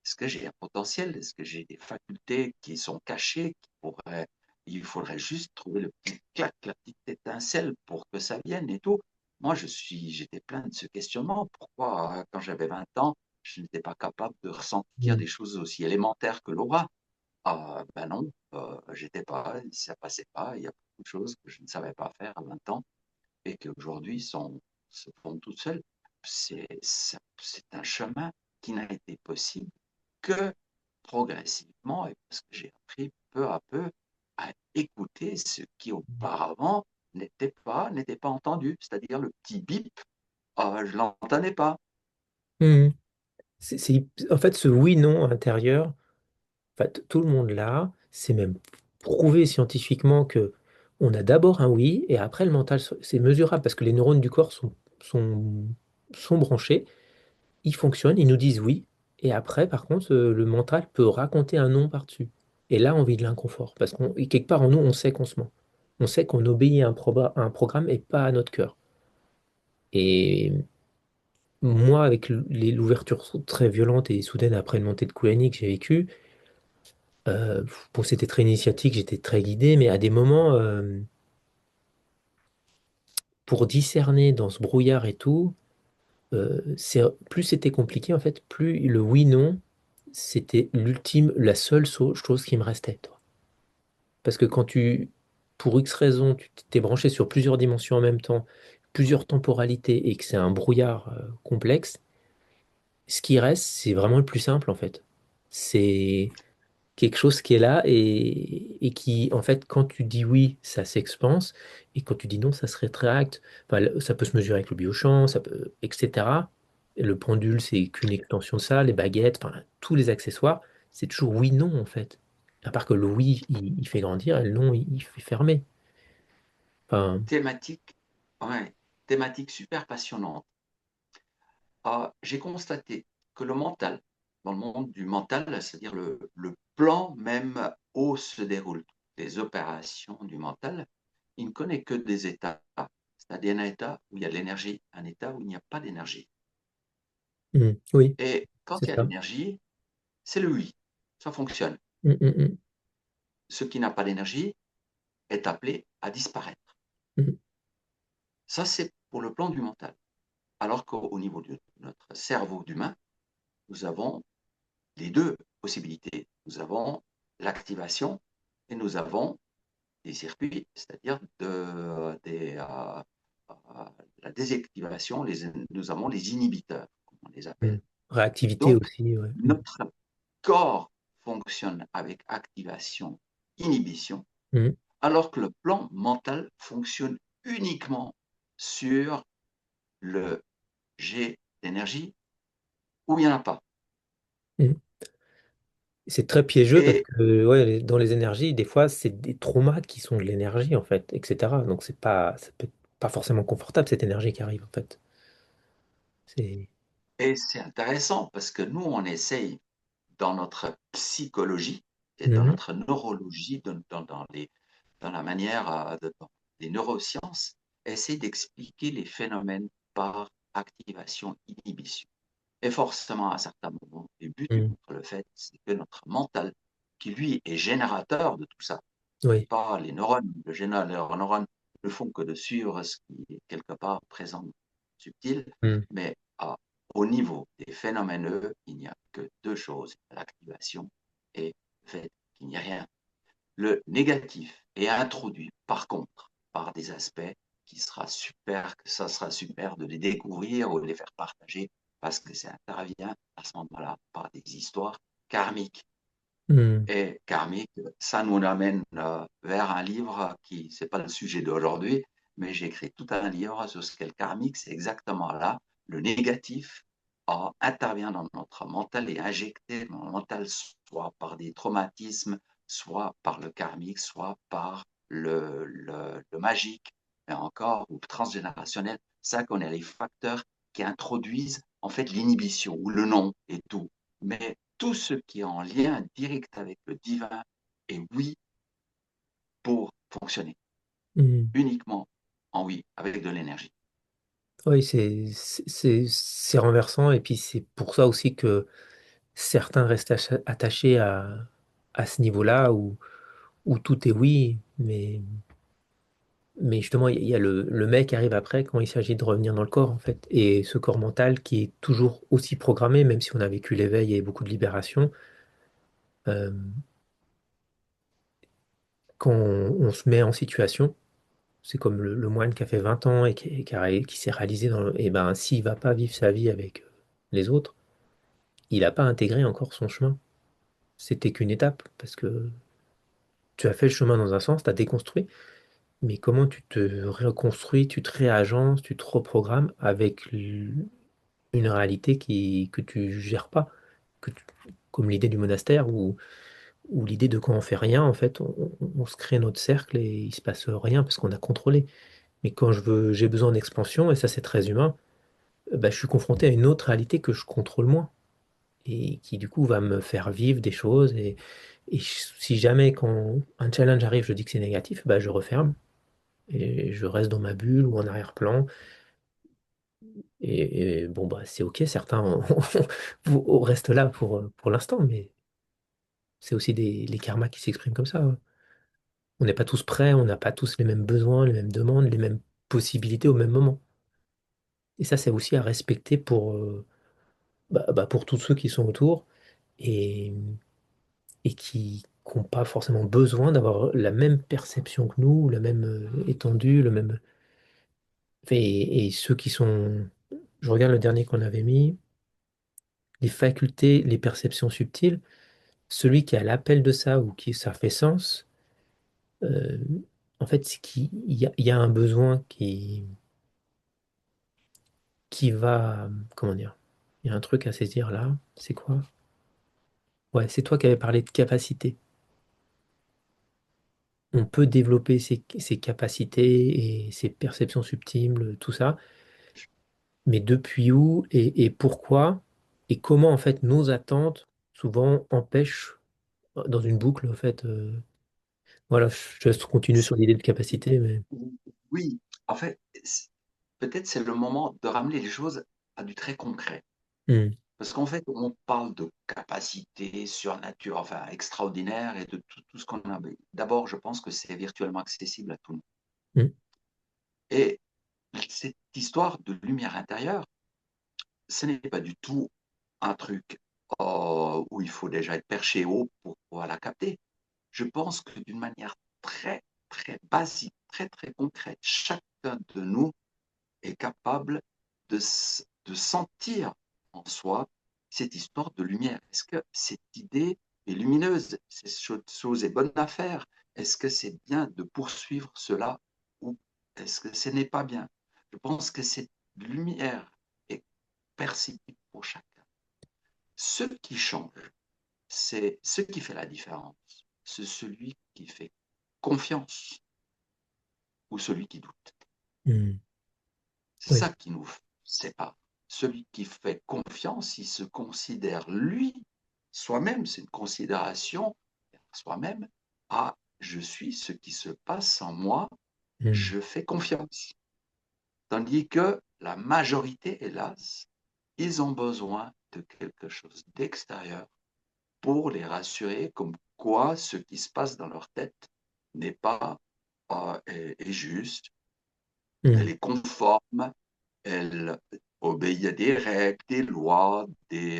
Est-ce que j'ai un potentiel? Est-ce que j'ai des facultés qui sont cachées, qui pourraient. Il faudrait juste trouver le petit clac, la petite étincelle pour que ça vienne et tout. Moi, j'étais plein de ce questionnement. Pourquoi, quand j'avais 20 ans, je n'étais pas capable de ressentir Hmm. des choses aussi élémentaires que l'aura? Ah, ben non, j'étais pas, ça passait pas. Il y a beaucoup de choses que je ne savais pas faire à 20 ans et qui aujourd'hui se font toutes seules. C'est un chemin qui n'a été possible que progressivement et parce que j'ai appris peu à peu à écouter ce qui auparavant n'était pas entendu, c'est-à-dire le petit bip, je l'entendais pas. Hmm. En fait, ce oui-non intérieur, en fait, tout le monde l'a. C'est même prouvé scientifiquement que On a d'abord un oui et après le mental, c'est mesurable parce que les neurones du corps sont, sont branchés, ils fonctionnent, ils nous disent oui. Et après, par contre, le mental peut raconter un non par-dessus. Et là, on vit de l'inconfort parce qu'on, et quelque part en nous, on sait qu'on se ment. On sait qu'on obéit à un programme et pas à notre cœur. Et moi, avec l'ouverture très violente et soudaine après une montée de Koulani que j'ai vécue, bon, c'était très initiatique, j'étais très guidé, mais à des moments, pour discerner dans ce brouillard et tout, plus c'était compliqué, en fait, plus le oui-non, c'était l'ultime, la seule chose qui me restait, toi. Parce que pour X raison, tu t'es branché sur plusieurs dimensions en même temps, plusieurs temporalités, et que c'est un brouillard complexe, ce qui reste, c'est vraiment le plus simple, en fait. C'est quelque chose qui est là et qui, en fait, quand tu dis oui, ça s'expanse, et quand tu dis non, ça se rétracte. Enfin, ça peut se mesurer avec le biochamp, ça peut, etc. Et le pendule, c'est qu'une extension de ça, les baguettes, enfin, tous les accessoires, c'est toujours oui-non, en fait. À part que le oui, il fait grandir, et le non, il fait fermer. Enfin, Thématique, ouais, thématique super passionnante. J'ai constaté que le mental, dans le monde du mental, c'est-à-dire le plan même où se déroulent les opérations du mental, il ne connaît que des états. C'est-à-dire un état où il y a de l'énergie, un état où il n'y a pas d'énergie. oui, Et c'est quand il y a de ça. l'énergie, c'est le oui, ça fonctionne. Mm. Ce qui n'a pas d'énergie est appelé à disparaître. Mm. Ça, c'est pour le plan du mental. Alors qu'au niveau de notre cerveau d'humain, nous avons les deux possibilités. Nous avons l'activation et nous avons des circuits, c'est-à-dire la désactivation, nous avons les inhibiteurs, comme on les Mm. appelle. Réactivité Donc, aussi, ouais. notre corps fonctionne avec activation, inhibition, Mm. alors que le plan mental fonctionne uniquement sur le G d'énergie ou il n'y en a pas. Mm. C'est très piégeux parce Et, que ouais, dans les énergies, des fois, c'est des traumas qui sont de l'énergie, en fait, etc. Donc, ça peut être pas forcément confortable, cette énergie qui arrive, en fait. C'est... et c'est intéressant parce que nous, on essaye dans notre psychologie et dans Mhm. notre neurologie, dans la manière dans les neurosciences, essayer d'expliquer les phénomènes par activation-inhibition. Et forcément, à certains moments, les buts Mhm. contre le fait, c'est que notre mental, qui lui est générateur de tout ça, et Oui. pas les neurones, les neurones ne font que de suivre ce qui est quelque part présent, subtil, Mhm. mais au niveau des phénomènes, il n'y a que deux choses, l'activation et le fait qu'il n'y a rien. Le négatif est introduit par contre par des aspects qui sera super, que ça sera super de les découvrir ou de les faire partager parce que ça intervient à ce moment-là par des histoires karmiques. Mhm. Et karmique, ça nous amène vers un livre qui, c'est pas le sujet d'aujourd'hui, mais j'ai écrit tout un livre sur ce qu'est le karmique, c'est exactement là, le négatif intervient dans notre mental et injecté dans le mental soit par des traumatismes, soit par le karmique, soit par le magique, et encore, ou transgénérationnel. Ça qu'on est les facteurs qui introduisent en fait l'inhibition ou le non et tout. Mais tout ce qui est en lien direct avec le divin est oui pour fonctionner, Mhm. uniquement en oui, avec de l'énergie. Oui, c'est renversant. Et puis, c'est pour ça aussi que certains restent attachés à ce niveau-là où tout est oui. Mais justement, il y a le mec qui arrive après quand il s'agit de revenir dans le corps, en fait. Et ce corps mental qui est toujours aussi programmé, même si on a vécu l'éveil et beaucoup de libération, euh, quand on se met en situation, c'est comme le moine qui a fait 20 ans et qui s'est réalisé et ben, s'il va pas vivre sa vie avec les autres, il n'a pas intégré encore son chemin. C'était qu'une étape, parce que tu as fait le chemin dans un sens, tu as déconstruit, mais comment tu te reconstruis, tu te réagences, tu te reprogrammes avec une réalité que tu gères pas, que tu- comme l'idée du monastère où l'idée de quand on fait rien, en fait, on se crée notre cercle et il se passe rien parce qu'on a contrôlé. Mais quand j'ai besoin d'expansion, et ça c'est très humain, bah, je suis confronté à une autre réalité que je contrôle moins et qui du coup va me faire vivre des choses. Si jamais quand un challenge arrive, je dis que c'est négatif, bah, je referme et je reste dans ma bulle ou en arrière-plan. Et bon, bah, c'est ok, certains restent là pour l'instant, mais c'est aussi les karmas qui s'expriment comme ça, hein. On n'est pas tous prêts, on n'a pas tous les mêmes besoins, les mêmes demandes, les mêmes possibilités au même moment. Et ça, c'est aussi à respecter pour tous ceux qui sont autour et, et qui n'ont pas forcément besoin d'avoir la même perception que nous, la même étendue, le même. Et ceux qui sont. Je regarde le dernier qu'on avait mis, les facultés, les perceptions subtiles. Celui qui a l'appel de ça ou qui ça fait sens, euh, en fait, c'est il y a un besoin qui va. Comment dire? Il y a un truc à saisir là. C'est quoi? Ouais, c'est toi qui avais parlé de capacité. On peut développer ses capacités et ses perceptions subtiles, tout ça, mais depuis où et pourquoi et comment en fait nos attentes souvent empêchent dans une boucle en fait. Voilà, je te laisse continuer sur C'est- l'idée de capacité, mais. Oui, en fait, peut-être c'est le moment de ramener les choses à du très concret. Hmm, Parce qu'en fait, on parle de capacité surnature, enfin extraordinaire et de tout ce qu'on a. D'abord, je pense que c'est virtuellement accessible à tout le monde. hmm, Et cette histoire de lumière intérieure, ce n'est pas du tout un truc où il faut déjà être perché haut pour pouvoir la capter. Je pense que d'une manière très, très basique, très, très concrète, chacun de nous est capable de sentir en soi cette histoire de lumière. Est-ce que cette idée est lumineuse? Cette chose est bonne à faire? Est-ce que c'est bien de poursuivre cela ou est-ce que ce n'est pas bien? Je pense que cette lumière est perceptible pour chacun. Ce qui change, c'est ce qui fait la différence. C'est celui qui fait confiance ou celui qui doute. hmm. C'est Oui. ça qui nous sépare. Celui qui fait confiance, il se considère lui, soi-même, c'est une considération soi-même, ah, je suis ce qui se passe en moi, Hmm, je fais confiance. Tandis que la majorité, hélas, ils ont besoin de quelque chose d'extérieur pour les rassurer comme quoi ce qui se passe dans leur tête n'est pas est juste, elle hmm, est conforme, elle obéit à des règles, des lois, des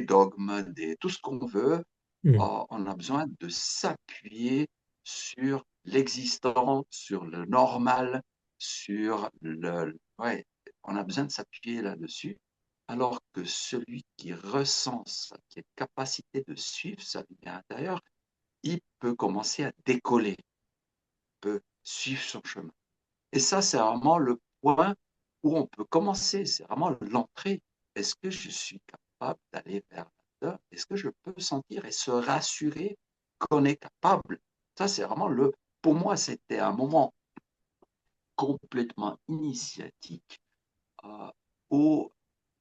dogmes, tout ce qu'on veut. hmm, On a besoin de s'appuyer sur l'existant, sur le normal, sur le. Ouais, on a besoin de s'appuyer là-dessus. Alors que celui qui ressent ça, qui a capacité de suivre sa lumière intérieure, il peut commencer à décoller, peut suivre son chemin. Et ça, c'est vraiment le point où on peut commencer, c'est vraiment l'entrée. Est-ce que je suis capable d'aller vers là? Est-ce que je peux sentir et se rassurer qu'on est capable? Ça, c'est vraiment pour moi, c'était un moment complètement initiatique euh, où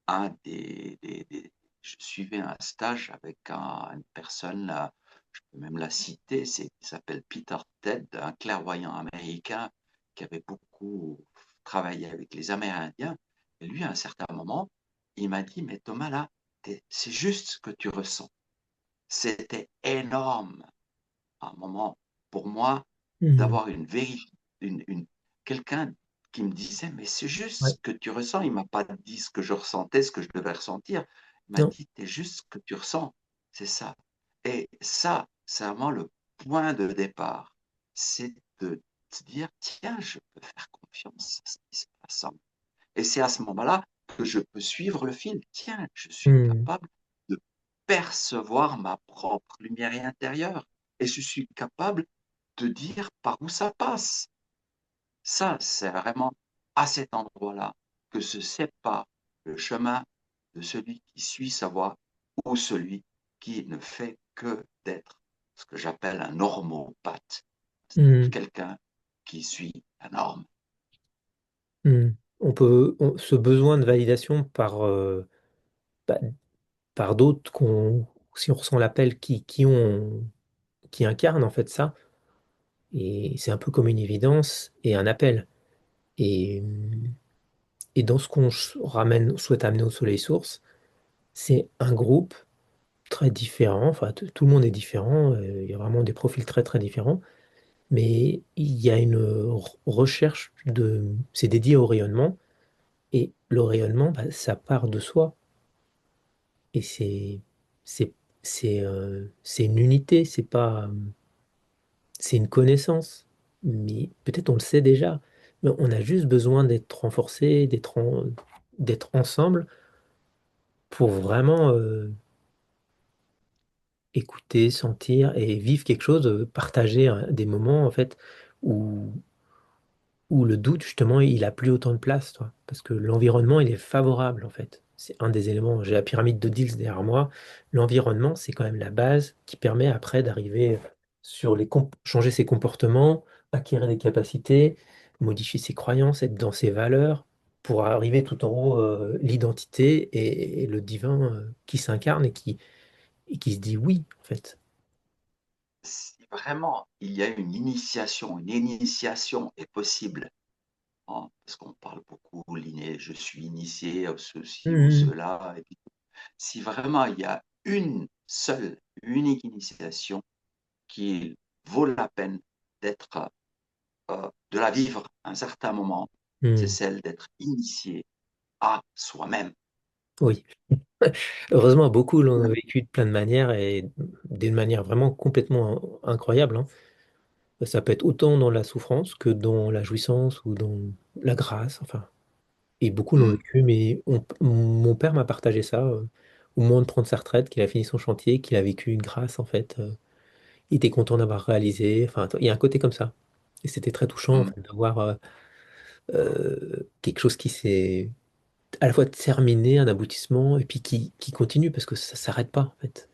je suivais un stage avec une personne, je peux même la citer, il s'appelle Peter Ted, un clairvoyant américain qui avait beaucoup travaillé avec les Amérindiens. Et lui, à un certain moment, il m'a dit, mais Thomas, là, c'est juste ce que tu ressens. C'était énorme, un moment, pour moi, hmm. d'avoir quelqu'un qui me disait, mais c'est juste Ouais. ce que tu ressens. Il m'a pas dit ce que je ressentais, ce que je devais ressentir. Il m'a Non. dit, c'est juste ce que tu ressens. C'est ça. Et ça, c'est vraiment le point de départ. C'est de se dire, tiens, je peux faire confiance à ce qui se passe en moi. Et c'est à ce moment-là que je peux suivre le fil. Tiens, je suis Hmm, capable de percevoir ma propre lumière intérieure. Et je suis capable de dire par où ça passe. Ça, c'est vraiment à cet endroit-là que se sépare le chemin de celui qui suit sa voie ou celui qui ne fait que d'être ce que j'appelle un normopathe, Hmm, quelqu'un qui suit la norme. hmm. Ce besoin de validation bah, par d'autres si on ressent l'appel, qui incarnent en fait ça, et c'est un peu comme une évidence et un appel. Et, et dans ce souhaite amener au Soleil Source, c'est un groupe très différent, enfin tout le monde est différent, il y a vraiment des profils très très différents, mais il y a une recherche c'est dédié au rayonnement, et le rayonnement, bah, ça part de soi, et c'est, c'est une unité, c'est une connaissance, mais peut-être on le sait déjà, mais on a juste besoin d'être renforcé, d'être ensemble pour vraiment écouter, sentir et vivre quelque chose, partager des moments en fait où, où le doute justement il a plus autant de place, toi, parce que l'environnement il est favorable en fait. C'est un des éléments. J'ai la pyramide de Diels derrière moi. L'environnement, c'est quand même la base qui permet après d'arriver sur changer ses comportements, acquérir des capacités, modifier ses croyances, être dans ses valeurs, pour arriver tout en haut, l'identité et le divin qui s'incarne et qui se dit oui, en fait. Si vraiment il y a une initiation est possible, hein, parce qu'on parle beaucoup, je suis initié à ceci ou Mhm. cela, et puis, si vraiment il y a une seule, unique initiation qui vaut la peine d'être, de la vivre à un certain moment, c'est Mhm. celle d'être initié à soi-même. Oui. Heureusement, beaucoup l'ont vécu de plein de manières et d'une manière vraiment complètement incroyable, hein. Ça peut être autant dans la souffrance que dans la jouissance ou dans la grâce. Enfin, et beaucoup l'ont Mm, vécu, mais mon père m'a partagé ça au moment de prendre sa retraite, qu'il a fini son chantier, qu'il a vécu une grâce en fait. Il était content d'avoir réalisé. Enfin, il y a un côté comme ça. Et c'était très touchant en mm. fait, d'avoir quelque chose qui s'est à la fois terminé, un aboutissement, et puis qui continue parce que ça s'arrête pas en fait.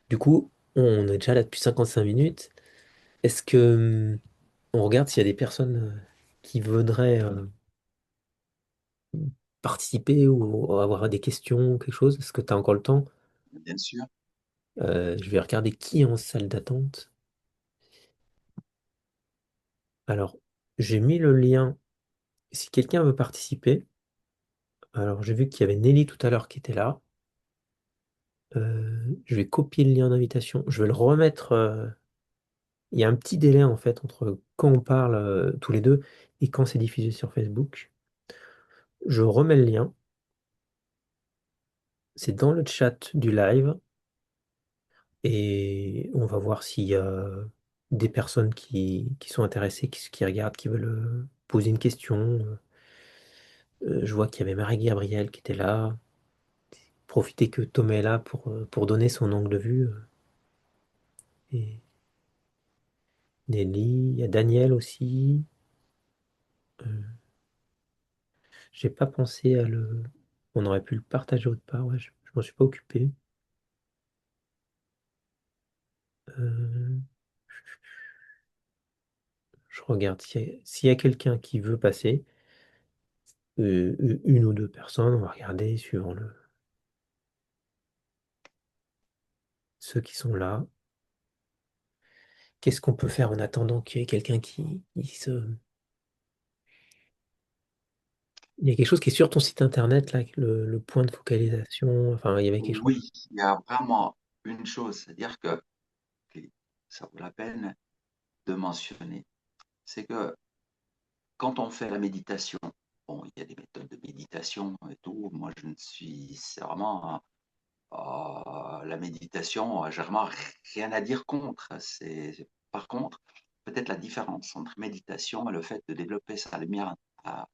Du coup, on est déjà là depuis 55 minutes. Est-ce que on regarde s'il y a des personnes qui voudraient participer ou avoir des questions, quelque chose? Est-ce que tu as encore le temps? Bien sûr. Je vais regarder qui est en salle d'attente. Alors, j'ai mis le lien. Si quelqu'un veut participer, alors j'ai vu qu'il y avait Nelly tout à l'heure qui était là. Je vais copier le lien d'invitation. Je vais le remettre. Il y a un petit délai en fait entre quand on parle tous les deux et quand c'est diffusé sur Facebook. Je remets le lien. C'est dans le chat du live et on va voir s'il y a des personnes qui sont intéressées, qui regardent, qui veulent poser une question. Je vois qu'il y avait Marie-Gabrielle qui était là. Profiter que Thomas est là pour donner son angle de vue. Et Nelly, il y a Daniel aussi. Euh, j'ai pas pensé à le. On aurait pu le partager autre part, ouais, je m'en suis pas occupé. Euh, je regarde s'il y a quelqu'un qui veut passer, une ou deux personnes, on va regarder suivant ceux qui sont là. Qu'est-ce qu'on peut faire en attendant qu'il y ait quelqu'un qui se. Il y a quelque chose qui est sur ton site internet, là, avec le point de focalisation. Enfin, il y avait quelque chose. Oui, il y a vraiment une chose, c'est-à-dire que ça vaut la peine de mentionner, c'est que quand on fait la méditation, bon, il y a des méthodes de méditation et tout. Moi, je ne suis, c'est vraiment la méditation, j'ai vraiment rien à dire contre. Par contre, peut-être la différence entre méditation et le fait de développer sa lumière, à-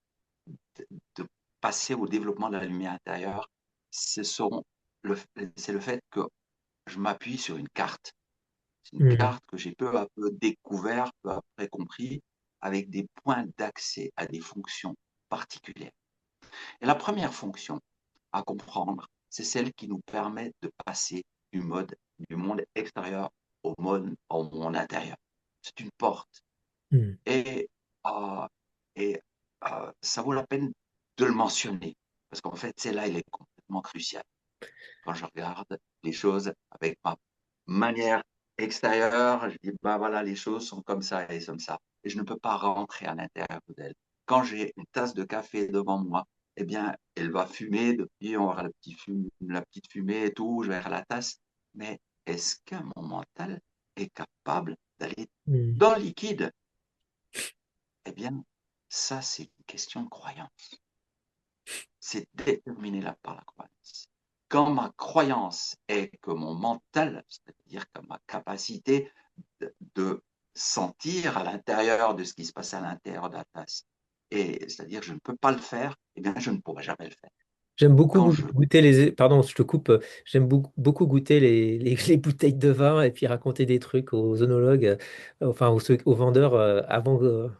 de passer au développement de la lumière intérieure, ce sont le, c'est le fait que je m'appuie sur une carte. C'est une Mhm. carte que j'ai peu à peu découvert, peu à peu compris, avec des points d'accès à des fonctions particulières. Et la première fonction à comprendre, c'est celle qui nous permet de passer du mode, du monde extérieur au monde intérieur. C'est une porte. Hmm. Et, euh, et ça vaut la peine de le mentionner, parce qu'en fait, c'est là, il est complètement crucial. Quand je regarde les choses avec ma manière extérieure, je dis, bah voilà, les choses sont comme ça et comme ça. Et je ne peux pas rentrer à l'intérieur d'elle. Quand j'ai une tasse de café devant moi, eh bien, elle va fumer, depuis on va voir la petite fumée et tout, je vais vers la tasse. Mais est-ce que mon mental est capable d'aller Hmm. dans le liquide? Eh bien, ça, c'est une question de croyance. C'est déterminé là par la croyance. Quand ma croyance est que mon mental, c'est-à-dire que ma capacité de sentir à l'intérieur de ce qui se passe à l'intérieur de la tasse, et c'est-à-dire que je ne peux pas le faire, eh bien, je ne pourrai jamais le faire. J'aime beaucoup Quand je, goûter les... Pardon, je te coupe. J'aime beaucoup goûter les bouteilles de vin et puis raconter des trucs aux œnologues, enfin aux vendeurs avant que...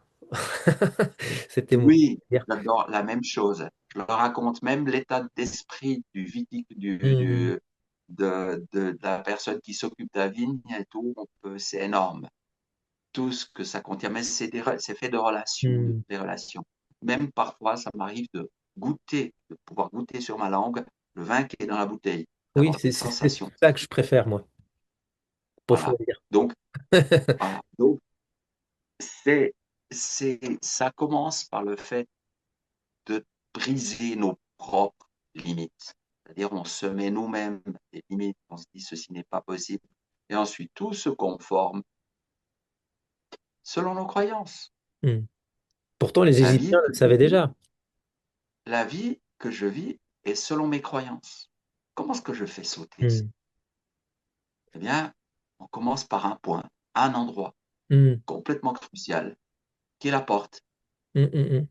C'était mon oui, dire. j'adore la même chose. Je leur raconte même l'état d'esprit Hmm. de la personne qui s'occupe de la vigne et tout. C'est énorme. Tout ce que ça contient, mais c'est fait de relations, Hmm. des relations. Même parfois, ça m'arrive de goûter, de pouvoir goûter sur ma langue le vin qui est dans la bouteille, Oui, d'avoir c'est cette c'est sensation. ça que je préfère, moi, pour Voilà. choisir. Donc, voilà. Donc, ça commence par le fait de briser nos propres limites. C'est-à-dire, on se met nous-mêmes des limites, on se dit ceci n'est pas possible. Et ensuite, tout se conforme selon nos croyances. Hmm. Pourtant, les La vie Égyptiens que le je savaient vis, déjà. la vie que je vis est selon mes croyances. Comment est-ce que je fais sauter ça? Hmm. Eh bien, on commence par un point, un endroit Hmm. complètement crucial, qui est la porte. Hmm, hmm, hmm.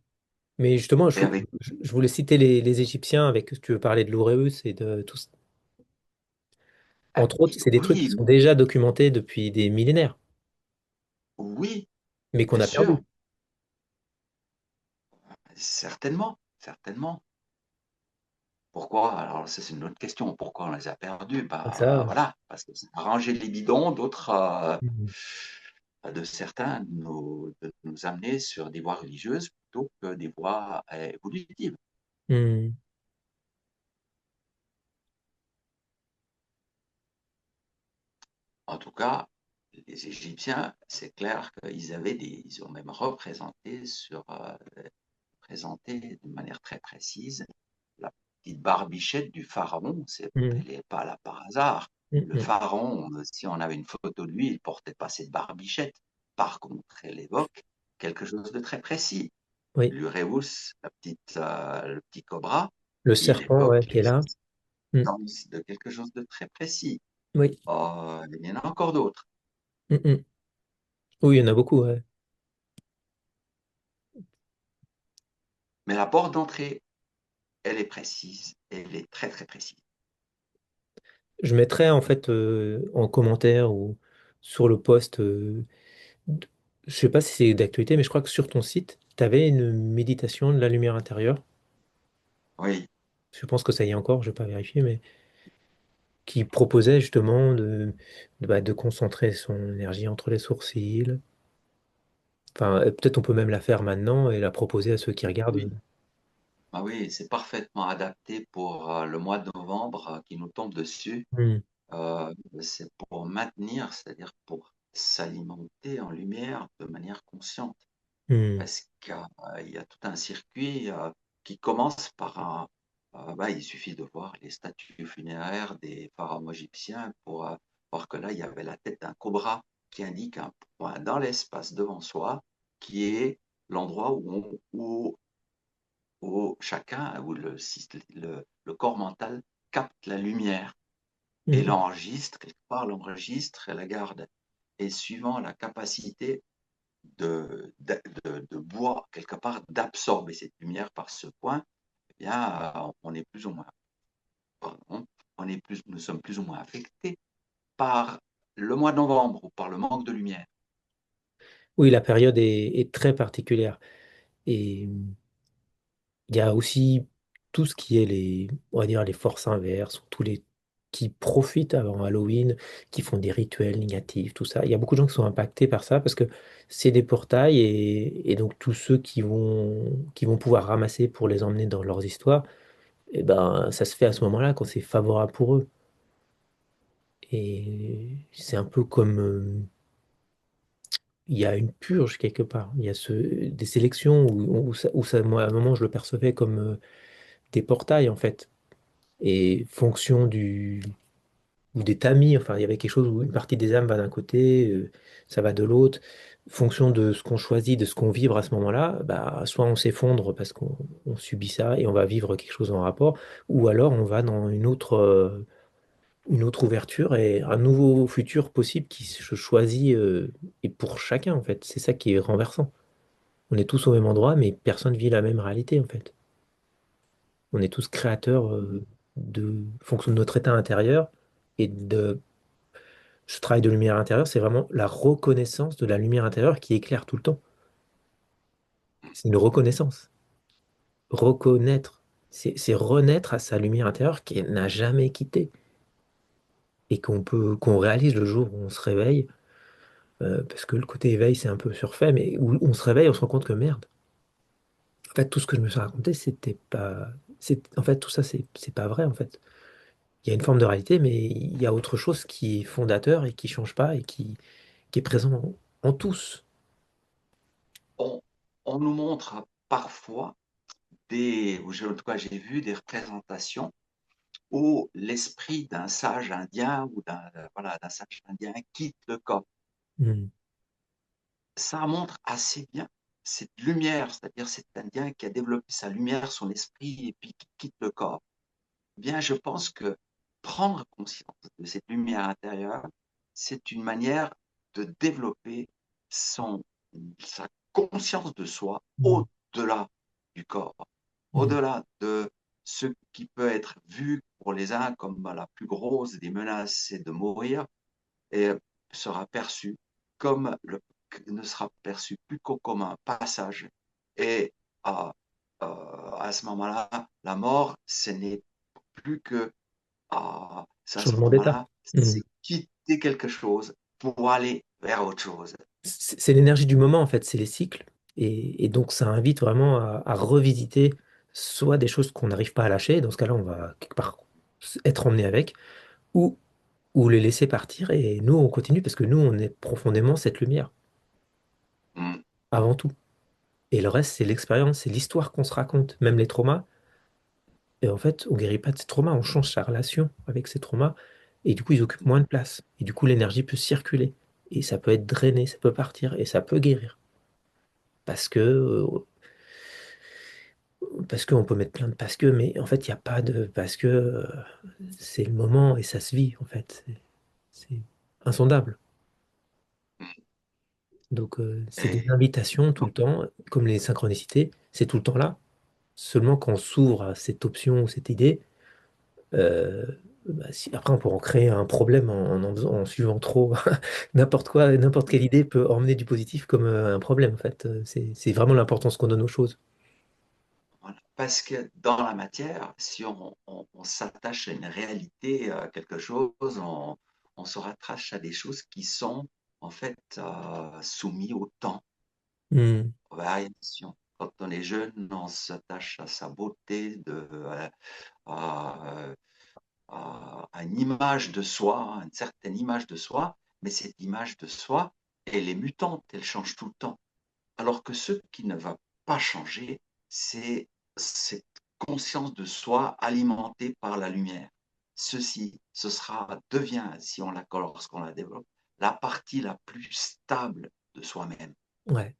Mais justement, Et avec, je voulais citer les Égyptiens avec, si tu veux parler de l'Ouréus et de tout. Entre autres, c'est des trucs qui oui, sont déjà documentés depuis des millénaires, oui, mais qu'on bien a perdu. sûr, certainement, certainement. Pourquoi? Alors, ça, c'est une autre question. Pourquoi on les a perdus? Ça, Bah, voilà, parce que ça a rangé les bidons, d'autres, hmm. de certains, de nous amener sur des voies religieuses plutôt que des voies évolutives. Hmm. En tout cas, les Égyptiens, c'est clair ils ont même présenté de manière très précise la petite barbichette du pharaon. Hmm. Elle n'est pas là par hasard. Hmm, Le hmm. pharaon, si on avait une photo de lui, il portait pas cette barbichette. Par contre, elle évoque quelque chose de très précis. Oui, L'uréus, le petit cobra, le il serpent, évoque ouais, qui est là. Hmm. l'existence de quelque chose de très précis. Oui. Il y en a encore d'autres. Hmm, hmm. Oui, il y en a beaucoup, ouais. Mais la porte d'entrée, elle est précise, elle est très très précise. Je mettrais en fait en commentaire ou sur le post, je sais pas si c'est d'actualité, mais je crois que sur ton site, tu avais une méditation de la lumière intérieure. Oui, Je pense que ça y est encore, je vais pas vérifier, mais qui proposait justement de concentrer son énergie entre les sourcils. Enfin, peut-être on peut même la faire maintenant et la proposer à ceux qui regardent. oui. Ah oui, c'est parfaitement adapté pour le mois de novembre qui nous tombe dessus. Hmm, C'est pour maintenir, c'est-à-dire pour s'alimenter en lumière de manière consciente. hmm, Parce qu'il y a tout un circuit qui commence par bah, il suffit de voir les statues funéraires des pharaons égyptiens pour voir que là, il y avait la tête d'un cobra qui indique un point dans l'espace devant soi, qui est l'endroit où chacun, où le corps mental capte la lumière et hmm, l'enregistre, quelque part l'enregistre et la garde. Et suivant la capacité de bois, quelque part, d'absorber cette lumière par ce point, eh bien, on est plus ou moins, pardon, nous sommes plus ou moins affectés par le mois de novembre ou par le manque de lumière. Oui, la période est très particulière. Et il y a aussi tout ce qui est on va dire, les forces inverses, ou tous les qui profitent avant Halloween, qui font des rituels négatifs, tout ça. Il y a beaucoup de gens qui sont impactés par ça parce que c'est des portails et donc tous ceux qui vont pouvoir ramasser pour les emmener dans leurs histoires, et ben, ça se fait à ce moment-là quand c'est favorable pour eux. Et c'est un peu comme il y a une purge quelque part. Il y a des sélections moi, à un moment, je le percevais comme des portails en fait. Et fonction ou des tamis, enfin, il y avait quelque chose où une partie des âmes va d'un côté, ça va de l'autre. Fonction de ce qu'on choisit, de ce qu'on vibre à ce moment-là, bah, soit on s'effondre parce qu'on subit ça et on va vivre quelque chose en rapport, ou alors on va dans une autre ouverture et un nouveau futur possible qui se choisit et pour chacun en fait. C'est ça qui est renversant. On est tous au même endroit, mais personne vit la même réalité en fait. On est tous créateurs de fonction de notre état intérieur et de ce travail de lumière intérieure, c'est vraiment la reconnaissance de la lumière intérieure qui éclaire tout le temps. C'est une reconnaissance. Reconnaître, c'est renaître à sa lumière intérieure qui n'a jamais quitté et qu'on réalise le jour où on se réveille, parce que le côté éveil, c'est un peu surfait, mais où on se réveille, on se rend compte que merde. En fait, tout ce que je me suis raconté, c'était pas. En fait, tout ça, c'est pas vrai, en fait. Il y a une forme de réalité, mais il y a autre chose qui est fondateur et qui change pas et qui est présent en tous. On, on nous montre parfois ou en tout cas j'ai vu des représentations où l'esprit d'un sage indien ou voilà, d'un sage indien quitte le corps. Hmm. Ça montre assez bien cette lumière, c'est-à-dire cet indien qui a développé sa lumière, son esprit, et puis qui quitte le corps. Bien, je pense que prendre conscience de cette lumière intérieure, c'est une manière de développer son, sa conscience de soi Hmm. au-delà du corps, Hmm. au-delà de ce qui peut être vu pour les uns comme la plus grosse des menaces, c'est de mourir, et sera perçu comme ne sera perçu plus comme un passage. Et à, à ce moment-là, la mort, ce n'est plus que à ce Changement d'état. moment-là, Hmm. c'est quitter quelque chose pour aller vers autre chose. C'est l'énergie du moment, en fait, c'est les cycles. Et donc, ça invite vraiment à revisiter soit des choses qu'on n'arrive pas à lâcher, dans ce cas-là, on va quelque part être emmené avec, ou, ou les laisser partir. Et nous, on continue parce que nous, on est profondément cette lumière, Mm, avant tout. Et le reste, c'est l'expérience, c'est l'histoire qu'on se raconte, même les traumas. Et en fait, on guérit pas de ces traumas, on change sa relation avec ces traumas. Et du coup, ils occupent moins de place. Et du coup, l'énergie peut circuler. Et ça peut être drainé, ça peut partir, et ça peut guérir. Parce qu'on peut mettre plein de parce que, mais en fait, il n'y a pas de parce que c'est le moment et ça se vit, en fait. C'est insondable. mm. Donc, c'est des Et invitations tout le temps, comme les synchronicités, c'est tout le temps là. Seulement quand on s'ouvre à cette option ou cette idée, euh, après, on peut en créer un problème en suivant trop n'importe quoi, n'importe quelle idée peut emmener du positif comme un problème, en fait. C'est vraiment l'importance qu'on donne aux choses. voilà. Parce que dans la matière, si on s'attache à une réalité, à quelque chose, on se rattache à des choses qui sont en fait soumises au temps, Hmm. aux variations. Quand on est jeune, on s'attache à sa beauté, à, à une image de soi, à une certaine image de soi, mais cette image de soi, elle est mutante, elle change tout le temps. Alors que ce qui ne va pas changer, c'est cette conscience de soi alimentée par la lumière. Ceci, devient, si on lorsqu'on la développe, la partie la plus stable de soi-même. Ouais.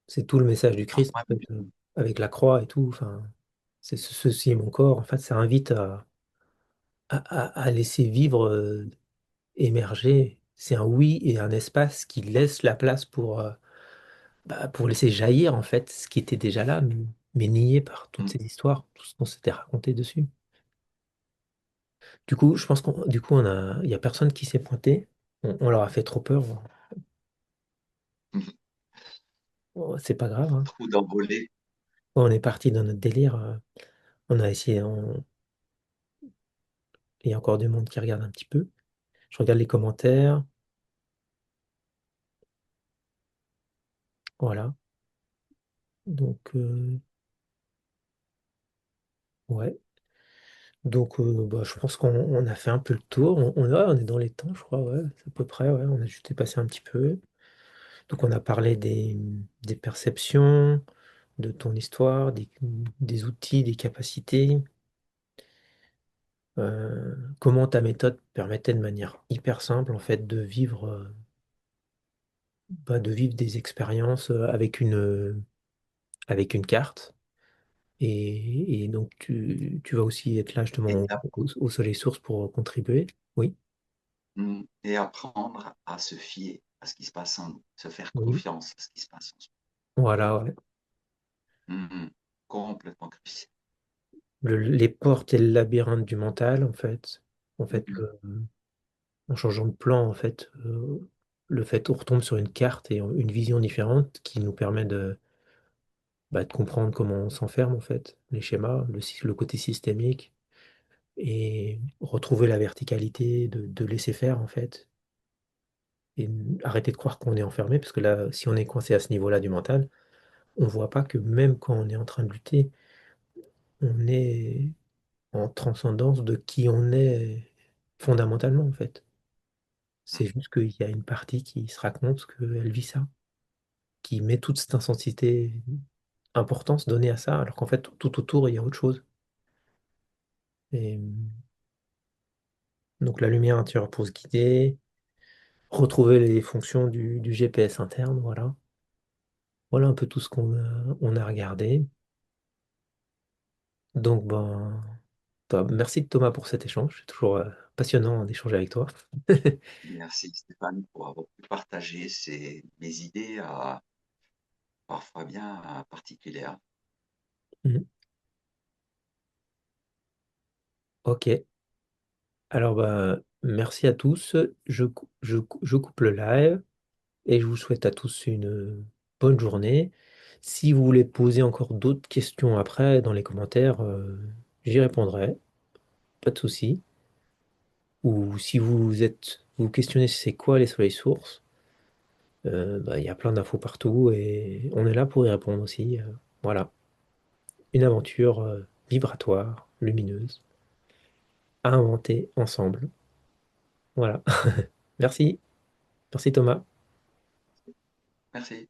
C'est tout le message du Christ, en fait, avec la croix et tout. Enfin, c'est ceci est mon corps. En fait, ça invite à laisser vivre, émerger. C'est un oui et un espace qui laisse la place pour laisser jaillir, en fait, ce qui était déjà là, mais nié par toutes ces histoires, tout ce qu'on s'était raconté dessus. Du coup, je pense du coup, il y a personne qui s'est pointé. On leur a fait trop peur. Oh, c'est pas grave, hein. Trou d'envolée. On est parti dans notre délire. On a essayé. Il y a encore du monde qui regarde un petit peu. Je regarde les commentaires. Voilà. Donc, ouais. Donc, bah, je pense qu'on a fait un peu le tour. Ouais, on est dans les temps, je crois. Ouais, c'est à peu près. Ouais, on a juste dépassé un petit peu. Donc, on a parlé des perceptions, de ton histoire, des outils, des capacités. Comment ta méthode permettait de manière hyper simple, en fait, de vivre des expériences avec une carte. Et donc, tu vas aussi être là Et, justement au Soleil Source pour contribuer. Oui, et apprendre à se fier à ce qui se passe en nous, se faire oui. confiance à ce qui se passe en Voilà, ouais. nous. Complètement crucial. Les portes et le labyrinthe du mental, en fait. En fait, Mhm. en changeant de plan, en fait, le fait on retombe sur une carte et une vision différente qui nous permet de comprendre comment on s'enferme, en fait, les schémas, le côté systémique, et retrouver la verticalité, de laisser faire, en fait, et arrêter de croire qu'on est enfermé, parce que là, si on est coincé à ce niveau-là du mental, on voit pas que même quand on est en train de lutter, on est en transcendance de qui on est fondamentalement, en fait. C'est juste qu'il y a une partie qui se raconte qu'elle vit ça, qui met toute cette intensité, importance donnée à ça, alors qu'en fait, tout autour, il y a autre chose. Et donc, la lumière intérieure pour se guider, retrouver les fonctions du GPS interne, voilà. Voilà un peu tout ce on a regardé. Donc, ben, merci Thomas pour cet échange. C'est toujours passionnant d'échanger avec toi. Merci Stéphane pour avoir pu partager mes idées parfois bien particulières. Mhm. Ok. Alors, bah, merci à tous. Je coupe le live et je vous souhaite à tous une bonne journée. Si vous voulez poser encore d'autres questions après dans les commentaires, j'y répondrai. Pas de souci. Ou si vous questionnez c'est quoi les soleils sources, bah, il y a plein d'infos partout et on est là pour y répondre aussi. Voilà. Une aventure vibratoire, lumineuse, à inventer ensemble. Voilà. Merci. Merci Thomas. Merci.